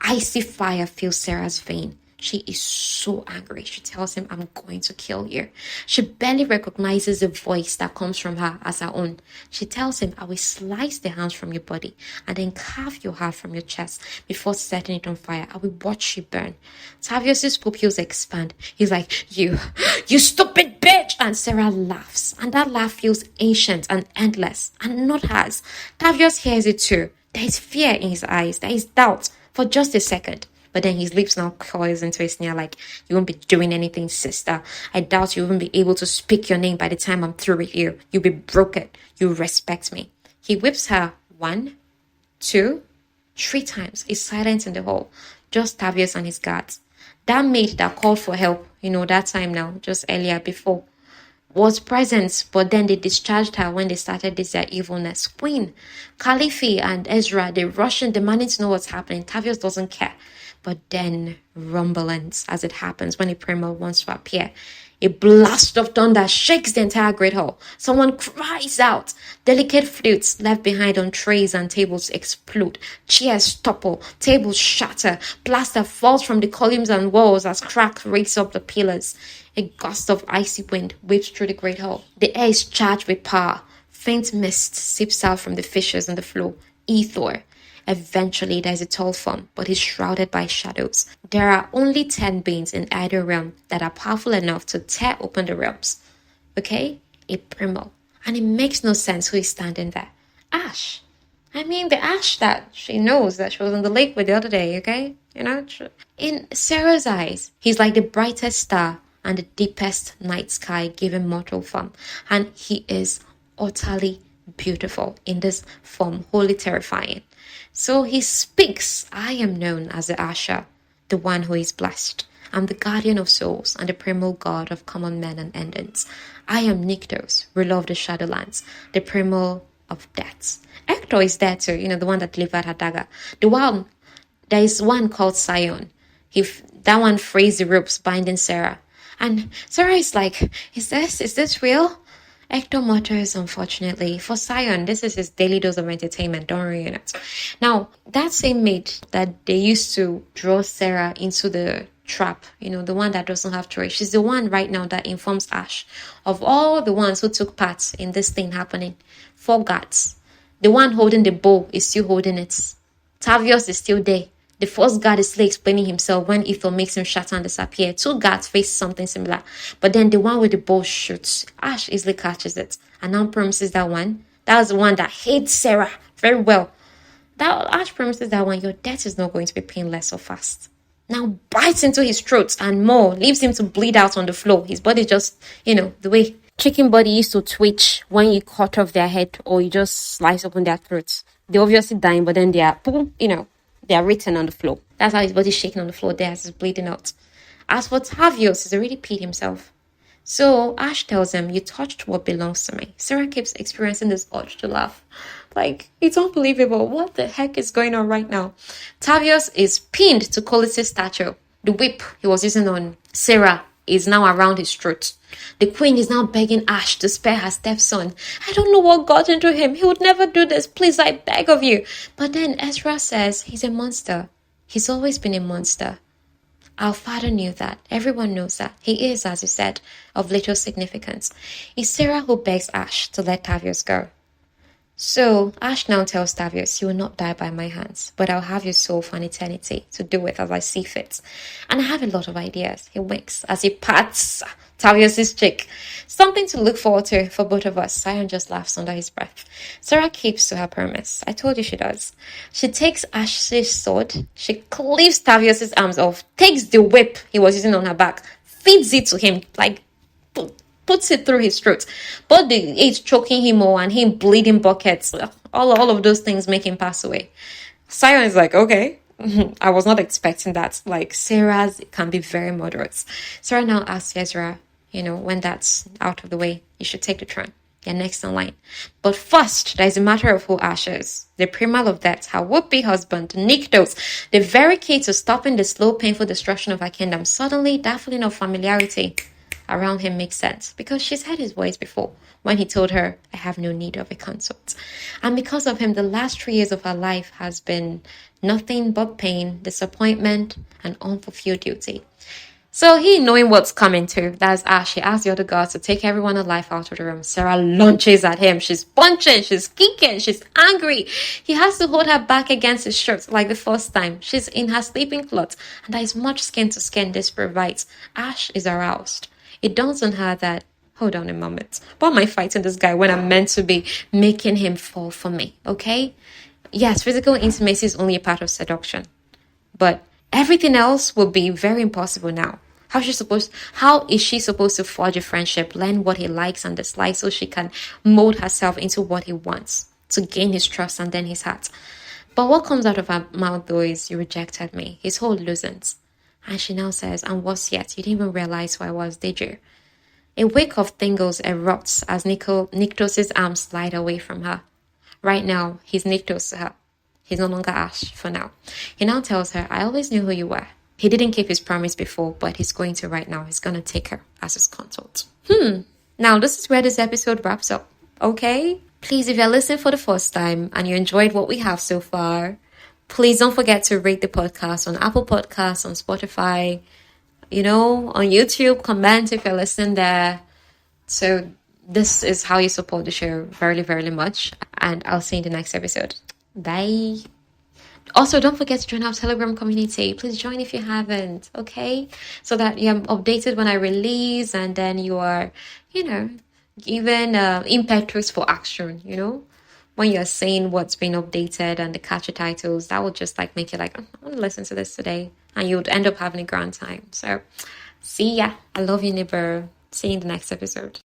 Icy fire fills Sera's vein. She is so angry. She tells him, I'm going to kill you. She barely recognizes the voice that comes from her as her own. She tells him, I will slice the hands from your body and then carve your heart from your chest before setting it on fire. I will watch you burn. Tavius' pupils expand. He's like, you stupid bitch! And Sera laughs. And that laugh feels ancient and endless and not hers. Tavius hears it too. There is fear in his eyes. There is doubt for just a second. But then his lips now curls into a sneer like, you won't be doing anything, sister. I doubt you won't be able to speak your name by the time I'm through with you. You'll be broken. You respect me. He whips her 1, 2, 3 times. He's silent in the hall. Just Tavius and his guards. That maid that called for help, that time now, just earlier before, was present, but then they discharged her when they started this their evilness. Queen, Khalifi and Ezra, they rush in, demanding to know what's happening. Tavius doesn't care. But then, rumblings, as it happens when a primal wants to appear. A blast of thunder shakes the entire great hall. Someone cries out. Delicate flutes left behind on trays and tables explode. Chairs topple. Tables shatter. Plaster falls from the columns and walls as crack rakes up the pillars. A gust of icy wind whips through the great hall. The air is charged with power. Faint mist seeps out from the fissures in the floor. Ether. Eventually, there is a tall form, but he's shrouded by shadows. There are only 10 beings in either realm that are powerful enough to tear open the realms. Okay? A primal. And it makes no sense who is standing there. Ash. I mean, the Ash that she knows that she was on the lake with the other day, okay? In Sera's eyes, he's like the brightest star and the deepest night sky given mortal form. And he is utterly beautiful in this form, wholly terrifying. So he speaks. I am known as the Asher, the one who is blessed. I'm the guardian of souls and the primal god of common men and endings. I am Nyktos, ruler of the Shadowlands, the primal of deaths. Hector is there too, the one that delivered her dagger. There is one called Sion. That one frees the ropes binding Sera. And Sera is like, is this real? Hector mutters, unfortunately. For Sion, this is his daily dose of entertainment. Don't ruin it. Now, that same maid that they used to draw Sera into the trap, the one that doesn't have choice, she's the one right now that informs Ash of all the ones who took part in this thing happening. 4 guards. The one holding the bow is still holding it. Tavius is still there. The first guard is still explaining himself when Ether makes him shatter and disappear. 2 guards face something similar. But then the one with the bow shoots. Ash easily catches it. And now promises that one. That was the one that hates Sera very well. That Ash promises that one, your death is not going to be painless or fast. Now bites into his throat and more. Leaves him to bleed out on the floor. His body just, the way chicken body used to twitch when you cut off their head or you just slice open their throats. They're obviously dying, but then they are, they are written on the floor. That's how his body's shaking on the floor there as he's bleeding out. As for Tavius, he's already peed himself. So Ash tells him, you touched what belongs to me. Sera keeps experiencing this urge to laugh. Like, it's unbelievable. What the heck is going on right now? Tavius is pinned to Colis's statue. The whip he was using on Sera is now around his throat. The queen is now begging Ash to spare her stepson. I don't know what got into him. He would never do this. Please, I beg of you. But then Ezra says he's a monster. He's always been a monster. Our father knew that. Everyone knows that. He is, as you said, of little significance. It's Sera who begs Ash to let Tavius go. So Ash now tells Tavius, you will not die by my hands, but I'll have your soul for an eternity to do with as I see fit. And I have a lot of ideas. He winks as he pats Tavius' cheek. Something to look forward to for both of us. Sion just laughs under his breath. Sera keeps to her promise. I told you she does. She takes Ash's sword. She cleaves Tavius' arms off, takes the whip he was using on her back, feeds it to him, puts it through his throat. But it's choking him more and him bleeding buckets. All of those things make him pass away. Sion is like, okay. I was not expecting that. Like, Sera's can be very moderate. Sera now asks Ezra, when that's out of the way, you should take the throne. You're next in line. But first, there's a matter of who Ash is. The primal of death, her would-be husband, Nyktos, the very key to stopping the slow, painful destruction of her kingdom. Suddenly, that feeling of familiarity around him makes sense because she's heard his voice before when he told her, I have no need of a consort. And because of him, the last 3 years of her life has been nothing but pain, disappointment, and unfulfilled duty. So he, knowing what's coming to, that's Ash, he asks the other guards to take everyone alive out of the room. Sera launches at him. She's punching, she's kicking, she's angry. He has to hold her back against his shirt like the first time. She's in her sleeping clothes, and there is much skin to skin this provides. Ash is aroused. It dawns on her that, hold on a moment, why am I fighting this guy when I'm meant to be making him fall for me, okay? Yes, physical intimacy is only a part of seduction, but Everything else will be very impossible now. How is she supposed to forge a friendship, learn what he likes and dislikes so she can mold herself into what he wants to gain his trust and then his heart? But what comes out of her mouth though is, you rejected me. His hold loosens. And she now says, and worse yet, you didn't even realize who I was, did you? A wake of tingles erupts as Nyktos' arms slide away from her. Right now, he's Nyktos to her. He's no longer Ash for now. He now tells her, I always knew who you were. He didn't keep his promise before, but he's going to right now. He's going to take her as his consort. Now, this is where this episode wraps up. Okay? Please, if you're listening for the first time and you enjoyed what we have so far, please don't forget to rate the podcast on Apple Podcasts, on Spotify, on YouTube. Comment if you're listening there. So this is how you support the show very, very much. And I'll see you in the next episode. Bye. Also, don't forget to join our Telegram community. Please join if you haven't, okay? So that you're updated when I release, and then you are, given impetus for action, when you're seeing what's been updated and the catchy titles. That will just make you I want to listen to this today. And you would end up having a grand time. So, see ya. I love you, neighbor. See you in the next episode.